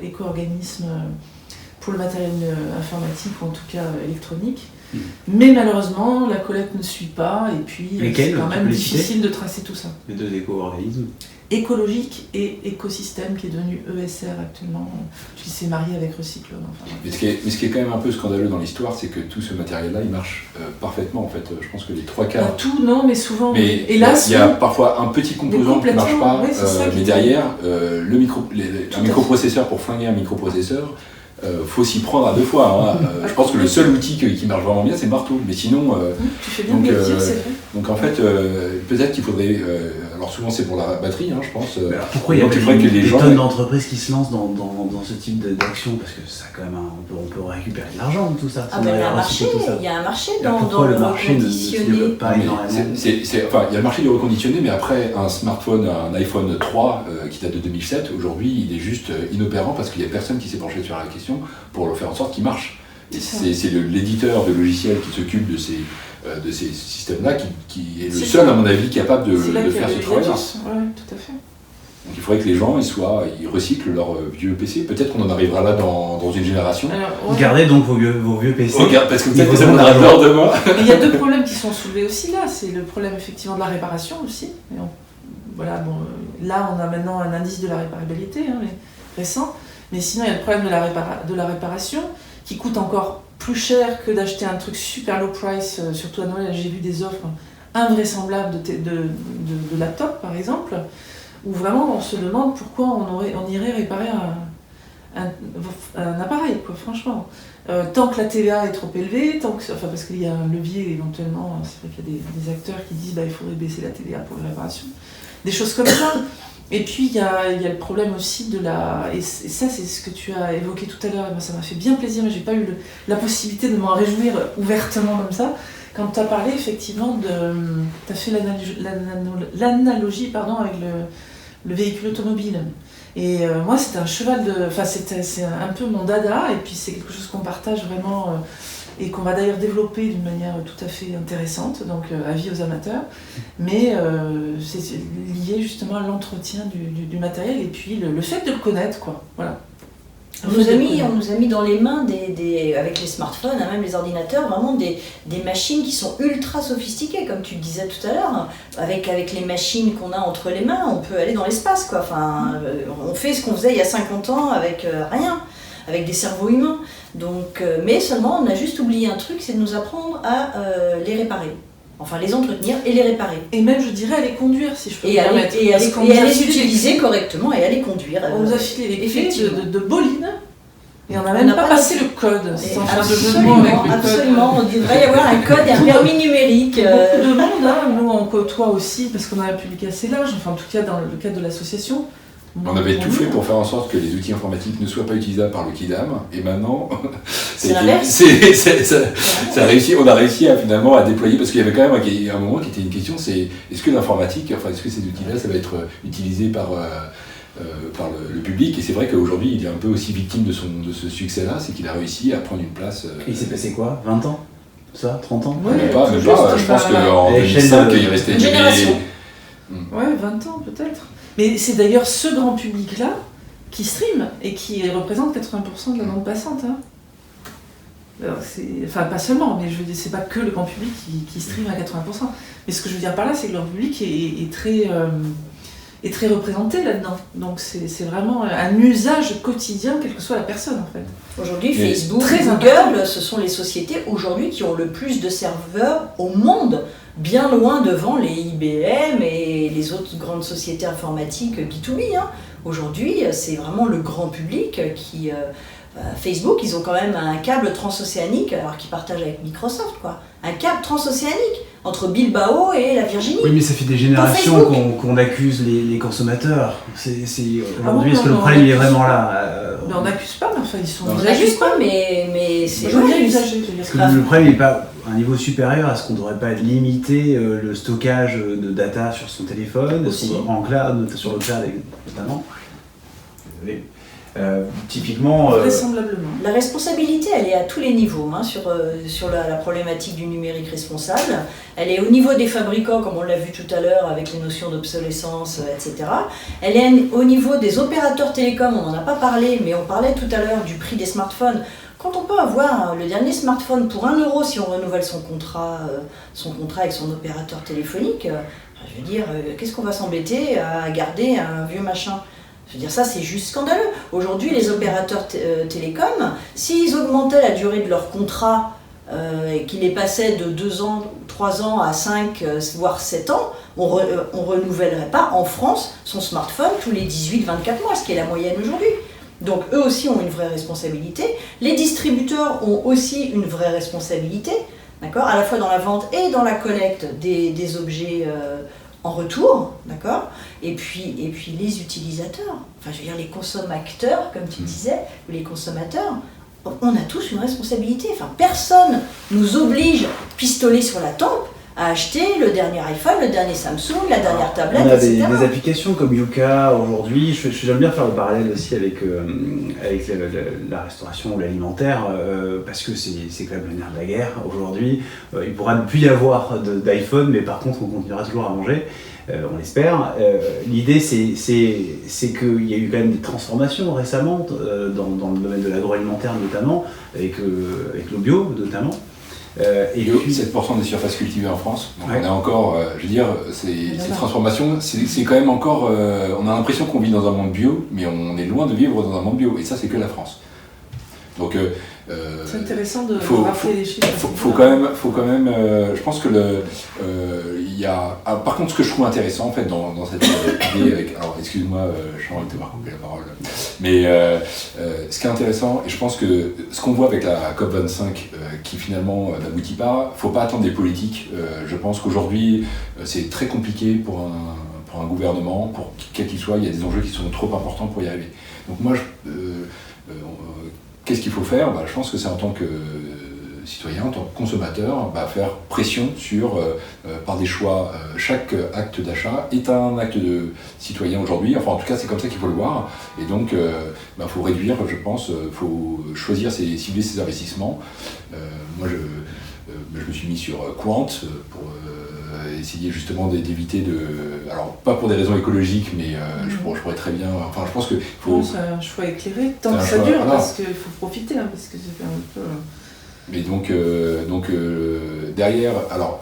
éco-organismes pour le matériel informatique, ou en tout cas électronique. Mais malheureusement, la collecte ne suit pas, et puis c'est quand même difficile de tracer tout ça. Les deux éco-organismes. Écologique et écosystème, qui est devenu ESR actuellement, qui s'est marié avec Recycle. Enfin, mais ce qui est quand même un peu scandaleux dans l'histoire, c'est que tout ce matériel-là, il marche parfaitement en fait. Je pense que les 3/4... tout, non, mais souvent... Mais hélas, il y a parfois un petit composant qui ne marche pas, oui, mais derrière, un microprocesseur, pour flinguer un microprocesseur, faut s'y prendre à 2 fois. Hein. Je pense que le seul outil qui marche vraiment bien, c'est le marteau. Mais sinon... tu fais bien de le dire, c'est vrai. Donc en fait, peut-être qu'il faudrait... alors souvent c'est pour la batterie, hein, je pense. Alors pourquoi il y a des tonnes d'entreprises qui se lancent dans ce type d'action? Parce que ça quand même, on peut récupérer de l'argent de tout ça. Ah ben il y a un marché dans le le marché ne se développe pas énormément? Enfin, il y a le marché du reconditionné, mais après un smartphone, un iPhone 3 qui date de 2007, aujourd'hui il est juste inopérant parce qu'il n'y a personne qui s'est penché sur la question pour le faire en sorte qu'il marche. Et c'est l'éditeur de logiciels qui s'occupe de ces systèmes-là qui est le seul, à mon avis, capable de faire ce travail-là. Oui, tout à fait. Donc il faudrait que les gens ils recyclent leurs vieux PC. Peut-être qu'on en arrivera là dans une génération. Alors, Gardez donc vos vieux PC. Parce que peut-être que ça vaudra peur de moi. Il y a 2 problèmes qui sont soulevés aussi là. C'est le problème effectivement de la réparation aussi. Là on a maintenant un indice de la réparabilité récent. Mais sinon il y a le problème de la réparation qui coûte encore plus cher que d'acheter un truc super low price, surtout à Noël. J'ai vu des offres invraisemblables de laptop par exemple, où vraiment on se demande pourquoi on irait réparer un appareil, quoi, franchement. Tant que la TVA est trop élevée, parce qu'il y a un levier éventuellement, c'est vrai qu'il y a des acteurs qui disent il faudrait baisser la TVA pour les réparations, des choses comme ça. Et puis il y a le problème aussi de et ça c'est ce que tu as évoqué tout à l'heure, et moi ça m'a fait bien plaisir, mais j'ai pas eu la possibilité de m'en réjouir ouvertement comme ça, quand tu as parlé effectivement tu as fait l'analogie avec le véhicule automobile. Et moi c'était un cheval c'est un peu mon dada, et puis c'est quelque chose qu'on partage vraiment et qu'on va d'ailleurs développer d'une manière tout à fait intéressante, donc avis aux amateurs, mais c'est lié justement à l'entretien du matériel et puis le fait de le connaître, quoi. Voilà. On nous a mis dans les mains, avec les smartphones, même les ordinateurs, vraiment des machines qui sont ultra sophistiquées, comme tu le disais tout à l'heure. Avec les machines qu'on a entre les mains, on peut aller dans l'espace, quoi. Enfin, on fait ce qu'on faisait il y a 50 ans avec rien, avec des cerveaux humains. Donc, mais seulement, on a juste oublié un truc, c'est de nous apprendre à les réparer. Enfin, les entretenir et les réparer. Et même, je dirais, à les conduire, si je peux me permettre. Et à les utiliser correctement et à les conduire. On nous a filé les clés de Boline, et on n'a même pas passé le code. Absolument, il devrait y avoir un code et un permis numérique. Beaucoup de monde, nous on côtoie aussi, parce qu'on a un public assez large, enfin en tout cas dans le cadre de l'association. On avait tout fait pour faire en sorte que les outils informatiques ne soient pas utilisables par le Kidam, et maintenant, c'est l'inverse. On a réussi finalement à déployer, parce qu'il y avait quand même un moment qui était une question, c'est est-ce que l'informatique, est-ce que ces outils-là, ça va être utilisé par le public? Et c'est vrai qu'aujourd'hui, il est un peu aussi victime de ce succès-là, c'est qu'il a réussi à prendre une place. Et il s'est passé quoi, 20 ans? Ça, 30 ans? Même pas. Je pense qu'en 2005, il restait une génération. Ouais, 20 ans peut-être. Mais c'est d'ailleurs ce grand public-là qui stream et qui représente 80% de la bande passante. Alors pas seulement, mais je veux dire, c'est pas que le grand public qui stream à 80%. Mais ce que je veux dire par là, c'est que le grand public est très représenté là-dedans. Donc c'est vraiment un usage quotidien, quelle que soit la personne en fait. Aujourd'hui, Facebook, Google, ce sont les sociétés aujourd'hui qui ont le plus de serveurs au monde, bien loin devant les IBM et les autres grandes sociétés informatiques B2B. Aujourd'hui, c'est vraiment le grand public qui... Facebook, ils ont quand même un câble transocéanique, alors qu'ils partagent avec Microsoft, quoi. Un câble transocéanique entre Bilbao et la Virginie. Oui, mais ça fait des générations qu'on accuse les consommateurs. Aujourd'hui, est-ce que le problème il est vraiment là? Mais on n'accuse pas, mais enfin, ils sont... On n'accuse pas, mais c'est... Le problème n'est pas à un niveau supérieur. Est-ce qu'on ne devrait pas limiter le stockage de data sur son téléphone, en cloud, sur le cloud notamment? Typiquement... Vraisemblablement. La responsabilité, elle est à tous les niveaux sur la problématique du numérique responsable. Elle est au niveau des fabricants, comme on l'a vu tout à l'heure, avec les notions d'obsolescence, etc. Elle est au niveau des opérateurs télécoms, on n'en a pas parlé, mais on parlait tout à l'heure du prix des smartphones. Quand on peut avoir le dernier smartphone pour 1 € si on renouvelle son contrat avec son opérateur téléphonique, je veux dire, qu'est-ce qu'on va s'embêter à garder un vieux machin ? Je veux dire, ça c'est juste scandaleux. Aujourd'hui, les opérateurs télécoms, s'ils augmentaient la durée de leur contrat et qu'ils les passaient de 2 ans, 3 ans à 5, voire 7 ans, on renouvellerait pas en France son smartphone tous les 18-24 mois, ce qui est la moyenne aujourd'hui. Donc eux aussi ont une vraie responsabilité. Les distributeurs ont aussi une vraie responsabilité, d'accord, à la fois dans la vente et dans la collecte des objets en retour, d'accord, et puis les utilisateurs, enfin je veux dire les consommateurs, comme tu disais, ou les consommateurs, on a tous une responsabilité. Enfin, personne nous oblige, pistolet sur la tempe, à acheter le dernier iPhone, le dernier Samsung, la dernière tablette, on a etc. des applications comme Yuka aujourd'hui. J'aime bien faire le parallèle aussi avec la restauration ou l'alimentaire, parce que c'est quand même le nerf de la guerre aujourd'hui. Il ne pourra plus y avoir d'iPhone, mais par contre on continuera toujours à manger. On l'espère. L'idée, c'est qu'il y a eu quand même des transformations récemment dans le domaine de l'agroalimentaire notamment, avec le bio notamment. Et puis 7% des surfaces cultivées en France. Donc on est encore, je veux dire, ces transformations, c'est quand même encore. On a l'impression qu'on vit dans un monde bio, mais on est loin de vivre dans un monde bio. Et ça, c'est que la France. Donc c'est intéressant de rappeler les chiffres. Faut quand même. Je pense que il y a. Par contre, ce que je trouve intéressant en fait dans cette idée avec. Alors, excuse-moi, je suis en train de te couper la parole. Mais ce qui est intéressant, et je pense que ce qu'on voit avec la COP25, qui finalement n'aboutit pas, faut pas attendre des politiques. Je pense qu'aujourd'hui, c'est très compliqué pour un gouvernement, pour quel qu'il soit. Il y a des enjeux qui sont trop importants pour y arriver. Donc moi, qu'est-ce qu'il faut faire ? Je pense que c'est en tant que citoyen, en tant que consommateur, faire pression sur, par des choix. Chaque acte d'achat est un acte de citoyen aujourd'hui. Enfin, en tout cas, c'est comme ça qu'il faut le voir. Et donc, faut réduire, je pense, faut choisir, cibler ses investissements. Moi, je me suis mis sur Quant pour essayer justement d'éviter de... Alors, pas pour des raisons écologiques, mais je pourrais très bien... Enfin, je pense qu'il faut... C'est un choix éclairé, tant que ça dure, voilà. Parce qu'il faut profiter, parce que c'est un peu... Mais donc derrière... Alors,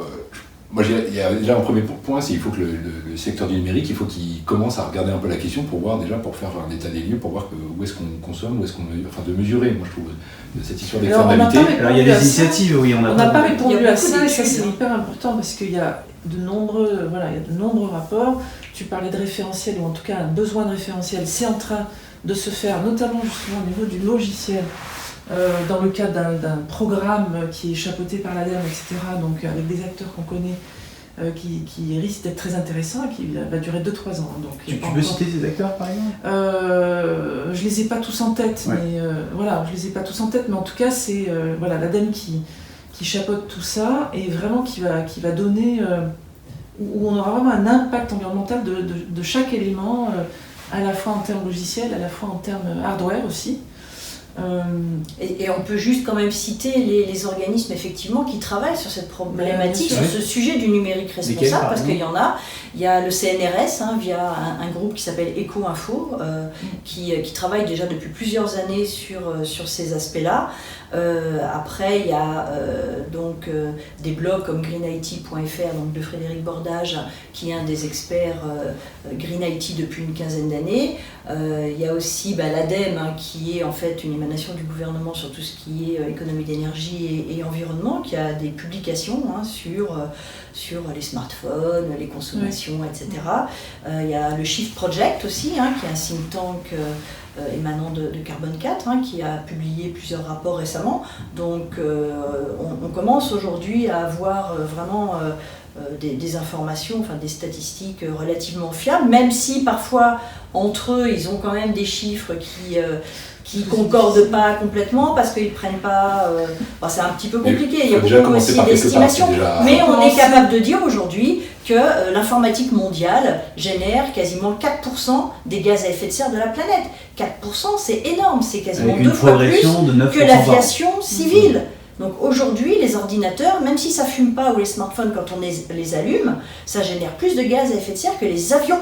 moi, il y a déjà un premier point, c'est qu'il faut que le secteur du numérique, il faut qu'il commence à regarder un peu la question pour voir déjà, pour faire un état des lieux, pour voir où est-ce qu'on consomme, où est-ce qu'on... Enfin, de mesurer, moi, je trouve, de cette histoire d'externalité. Alors, il y a des initiatives, oui, on n'a pas répondu à ça, et ça, c'est hyper important, parce qu'il y a de nombreux rapports. Tu parlais de référentiel, ou en tout cas un besoin de référentiel. C'est en train de se faire, notamment justement au niveau du logiciel, dans le cadre d'un programme qui est chapeauté par l'ADEME, etc., donc avec des acteurs qu'on connaît, qui risque d'être très intéressant et qui va durer 2-3 ans. Donc, tu peux citer ces acteurs, par exemple ? Je les ai pas tous en tête, ouais. Mais je les ai pas tous en tête, mais en tout cas, c'est l'ADEME qui chapeaute tout ça et vraiment qui va donner, où on aura vraiment un impact environnemental de chaque élément, à la fois en termes logiciels, à la fois en termes hardware aussi. Et on peut juste quand même citer les organismes effectivement qui travaillent sur cette problématique, sur ce sujet du numérique responsable, parce qu'il y en a. Il y a le CNRS via un groupe qui s'appelle Eco-Info, qui travaille déjà depuis plusieurs années sur ces aspects-là. Après, il y a des blogs comme greenIT.fr, donc de Frédéric Bordage, qui est un des experts Green IT depuis une quinzaine d'années. Il y a aussi l'ADEME, qui est en fait une émanation du gouvernement sur tout ce qui est économie d'énergie et environnement, qui a des publications sur les smartphones, les consommations, etc. Il y a le Shift Project aussi, qui est un think tank émanant de Carbone 4, qui a publié plusieurs rapports récemment. Donc on commence aujourd'hui à avoir vraiment des informations, enfin des statistiques relativement fiables, même si parfois entre eux ils ont quand même des chiffres qui concordent pas complètement parce qu'ils prennent pas... c'est un petit peu compliqué, il y a beaucoup aussi d'estimations, mais on est capable de dire aujourd'hui que l'informatique mondiale génère quasiment 4% des gaz à effet de serre de la planète. 4%, c'est énorme, c'est quasiment 2 fois plus que l'aviation civile. Donc aujourd'hui, les ordinateurs, même si ça ne fume pas, ou les smartphones, quand on les allume, ça génère plus de gaz à effet de serre que les avions.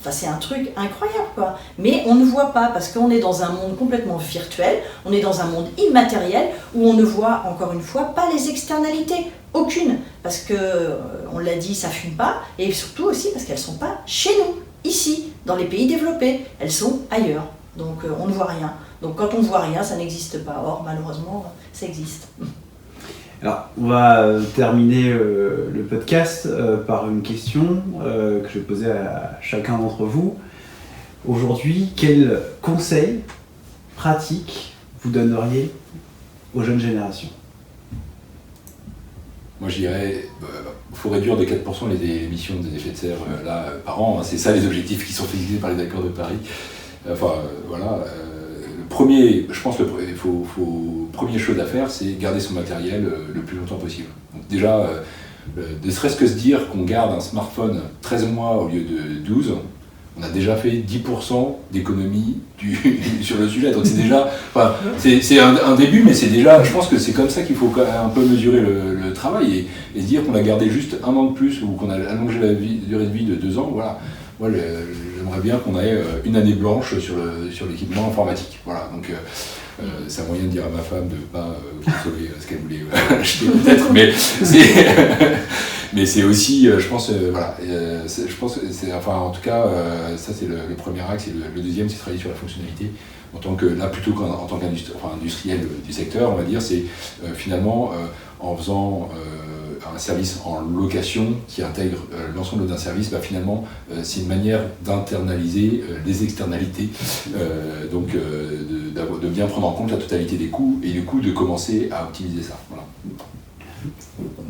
Enfin, c'est un truc incroyable, quoi. Mais on ne voit pas, parce qu'on est dans un monde complètement virtuel, on est dans un monde immatériel, où on ne voit, encore une fois, pas les externalités. Aucune. Parce que, on l'a dit, ça fume pas, et surtout aussi parce qu'elles sont pas chez nous, ici, dans les pays développés. Elles sont ailleurs. Donc, on ne voit rien. Donc, quand on ne voit rien, ça n'existe pas. Or, malheureusement, ça existe. Alors, on va terminer le podcast par une question que je vais poser à chacun d'entre vous. Aujourd'hui, quels conseils pratiques vous donneriez aux jeunes générations ? Moi, je dirais, faut réduire de 4% les émissions des effets de serre par an. C'est ça les objectifs qui sont fixés par les accords de Paris. Voilà. Je pense que première chose à faire, c'est garder son matériel le plus longtemps possible. Donc déjà, ne serait-ce que se dire qu'on garde un smartphone 13 mois au lieu de 12, on a déjà fait 10% d'économie sur le sujet. Donc c'est déjà, c'est un début, mais c'est déjà, je pense que c'est comme ça qu'il faut un peu mesurer le travail et se dire qu'on a gardé juste un an de plus ou qu'on a allongé la durée de vie de 2 ans. Voilà. Moi, j'aimerais bien qu'on ait une année blanche sur l'équipement informatique. Voilà, donc c'est un moyen de dire à ma femme de ne pas consommer ce qu'elle voulait acheter peut-être, mais c'est aussi, je pense, je pense que c'est, en tout cas, ça c'est le premier axe, et le deuxième c'est travailler sur la fonctionnalité. Plutôt qu'en tant qu'industriel du secteur, on va dire, c'est finalement en faisant un service en location qui intègre l'ensemble d'un service, finalement c'est une manière d'internaliser les externalités, de bien prendre en compte la totalité des coûts et du coup de commencer à optimiser ça. Voilà.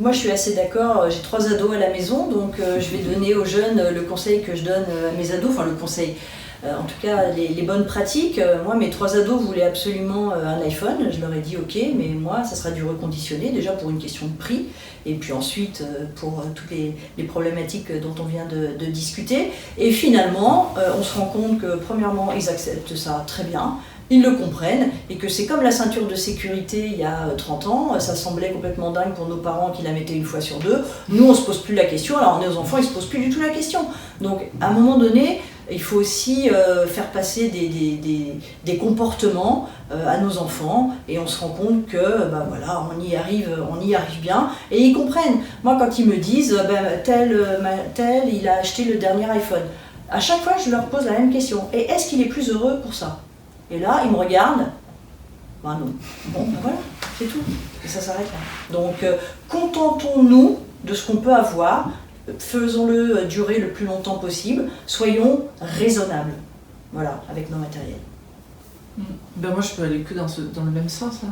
Moi je suis assez d'accord, j'ai 3 ados à la maison, donc je vais donner aux jeunes le conseil que je donne à mes ados, enfin le conseil, en tout cas les bonnes pratiques. Moi mes 3 ados voulaient absolument un iPhone, je leur ai dit ok, mais moi ça sera du reconditionné, déjà pour une question de prix, et puis ensuite pour toutes les problématiques dont on vient de discuter. Et finalement on se rend compte que premièrement ils acceptent ça très bien, ils le comprennent, et que c'est comme la ceinture de sécurité il y a 30 ans, ça semblait complètement dingue pour nos parents qui la mettaient une fois sur 2, nous on se pose plus la question, alors nos enfants ils se posent plus du tout la question. Donc à un moment donné, il faut aussi faire passer des comportements à nos enfants, et on se rend compte que on y arrive bien, et ils comprennent. Moi quand ils me disent tel il a acheté le dernier iPhone, à chaque fois je leur pose la même question, et est-ce qu'il est plus heureux pour ça ? Et là, ils me regardent, non. Bon, voilà, c'est tout. Et ça s'arrête là. Donc, contentons-nous de ce qu'on peut avoir, faisons-le durer le plus longtemps possible, soyons raisonnables, voilà, avec nos matériels. Moi, je peux aller que dans le même sens. Hein.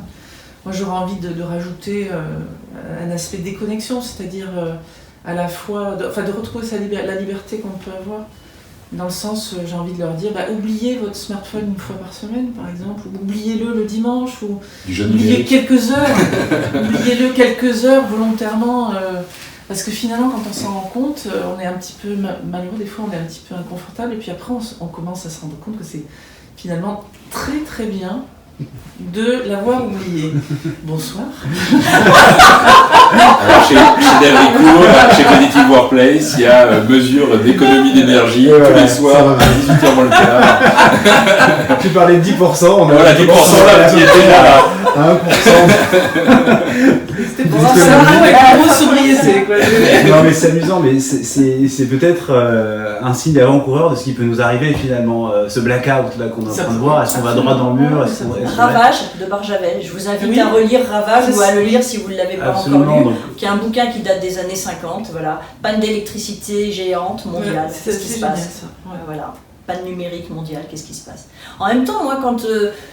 Moi, j'aurais envie de rajouter un aspect de déconnexion, c'est-à-dire à la fois, de retrouver la liberté qu'on peut avoir. Dans le sens, j'ai envie de leur dire, oubliez votre smartphone une fois par semaine, par exemple, ou oubliez-le le dimanche, ou oubliez quelques heures volontairement, parce que finalement, quand on s'en rend compte, on est un petit peu malheureux, des fois on est un petit peu inconfortable, et puis après on commence à se rendre compte que c'est finalement très très bien de l'avoir oublié. Bonsoir. Alors chez Delricourt, chez Cognitive Workplace, il y a mesure d'économie d'énergie tous les soirs à 18h moins le quart. Tu parlais de 10%, on a 10% là qui était à 1%. C'était pour ça avec une grosse sobriété. Non mais c'est amusant, mais c'est peut-être un signe avant-coureur de ce qui peut nous arriver finalement, ce blackout là qu'on est en train de voir, est-ce qu'on va droit dans le mur, Ravage de Barjavel, je vous invite à relire Ravage ou à le lire si vous ne l'avez pas encore lu, qui est un bouquin qui date des années 50, voilà. Panne d'électricité géante mondiale, qu'est-ce qui se passe ? Voilà. Panne numérique mondiale, qu'est-ce qui se passe ? En même temps, moi quand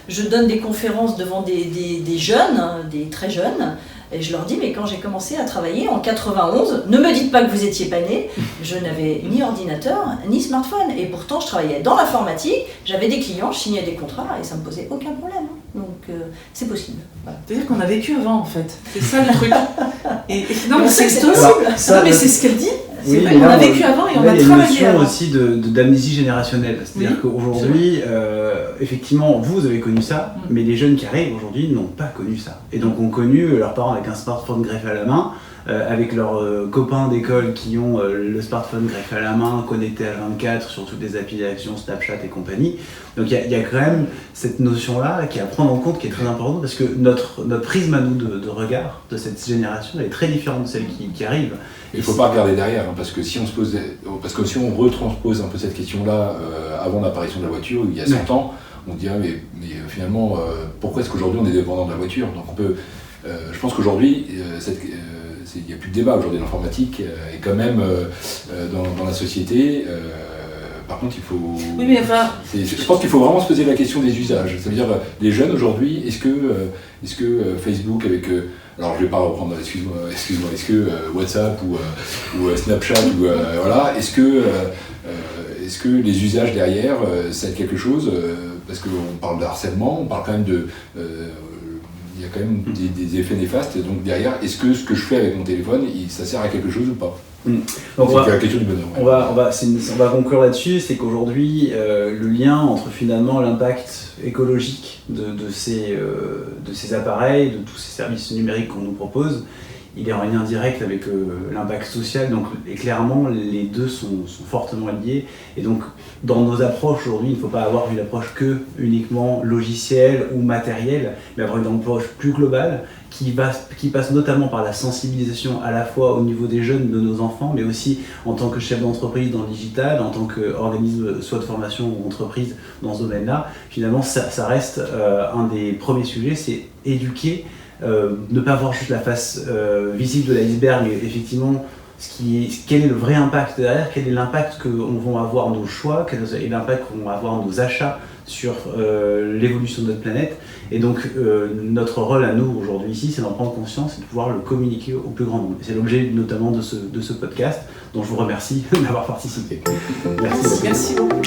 je donne des conférences devant des jeunes, des très jeunes, et je leur dis, mais quand j'ai commencé à travailler en 91, ne me dites pas que vous étiez pas nés, je n'avais ni ordinateur, ni smartphone. Et pourtant, je travaillais dans l'informatique, j'avais des clients, je signais des contrats et ça me posait aucun problème. Donc, c'est possible. Voilà. C'est-à-dire qu'on a vécu avant, en fait. C'est ça le truc. Non, mais c'est possible. Non, mais c'est ce qu'elle dit. Oui, vrai, on a vécu avant et on a travaillé avant. Il y a une notion aussi d'amnésie générationnelle. C'est-à-dire qu'aujourd'hui, effectivement, vous avez connu ça, mais les jeunes qui arrivent aujourd'hui n'ont pas connu ça. Et donc ont connu leurs parents avec un smartphone greffé à la main, avec leurs copains d'école qui ont le smartphone greffé à la main, connecté H24 sur toutes les applications Snapchat et compagnie. Donc il y a quand même cette notion-là qui est à prendre en compte, qui est très importante, parce que notre prisme à nous de regard de cette génération est très différente de celle qui arrive. Il ne faut pas regarder derrière, hein, parce que si on retranspose un peu cette question-là avant l'apparition de la voiture, il y a 100 ans, on dirait mais finalement pourquoi est-ce qu'aujourd'hui on est dépendant de la voiture? Donc on peut, je pense qu'aujourd'hui il n'y a plus de débat. Aujourd'hui l'informatique est quand même dans la société. Par contre, il faut. Oui, mais enfin. Je pense qu'il faut vraiment se poser la question des usages. Ça veut dire, les jeunes aujourd'hui, est-ce que Facebook avec. Alors, je ne vais pas reprendre, excuse-moi, est-ce que WhatsApp ou Snapchat, voilà, est-ce que les usages derrière, c'est quelque chose parce qu'on parle de harcèlement, on parle quand même de. Il y a quand même des effets néfastes, et donc derrière, est-ce que ce que je fais avec mon téléphone, ça sert à quelque chose ou pas? Donc c'est la question du bonheur. On va conclure là-dessus, c'est qu'aujourd'hui, le lien entre finalement l'impact écologique de ces appareils, de tous ces services numériques qu'on nous propose, il est en lien direct avec l'impact social, et clairement les deux sont fortement liés. Et donc dans nos approches aujourd'hui, il ne faut pas avoir une approche uniquement logicielle ou matérielle, mais avoir une approche plus globale qui passe notamment par la sensibilisation à la fois au niveau des jeunes, de nos enfants, mais aussi en tant que chef d'entreprise dans le digital, en tant qu'organisme soit de formation ou entreprise dans ce domaine-là. Finalement, ça reste un des premiers sujets, c'est éduquer, ne pas voir juste la face visible de l'iceberg, mais effectivement quel est le vrai impact derrière, quel est l'impact que vont avoir nos choix, quel est l'impact que vont avoir nos achats sur l'évolution de notre planète. Et donc notre rôle à nous aujourd'hui ici, c'est d'en prendre conscience et de pouvoir le communiquer au plus grand nombre. Et c'est l'objet notamment de ce podcast, dont je vous remercie d'avoir participé. Merci beaucoup.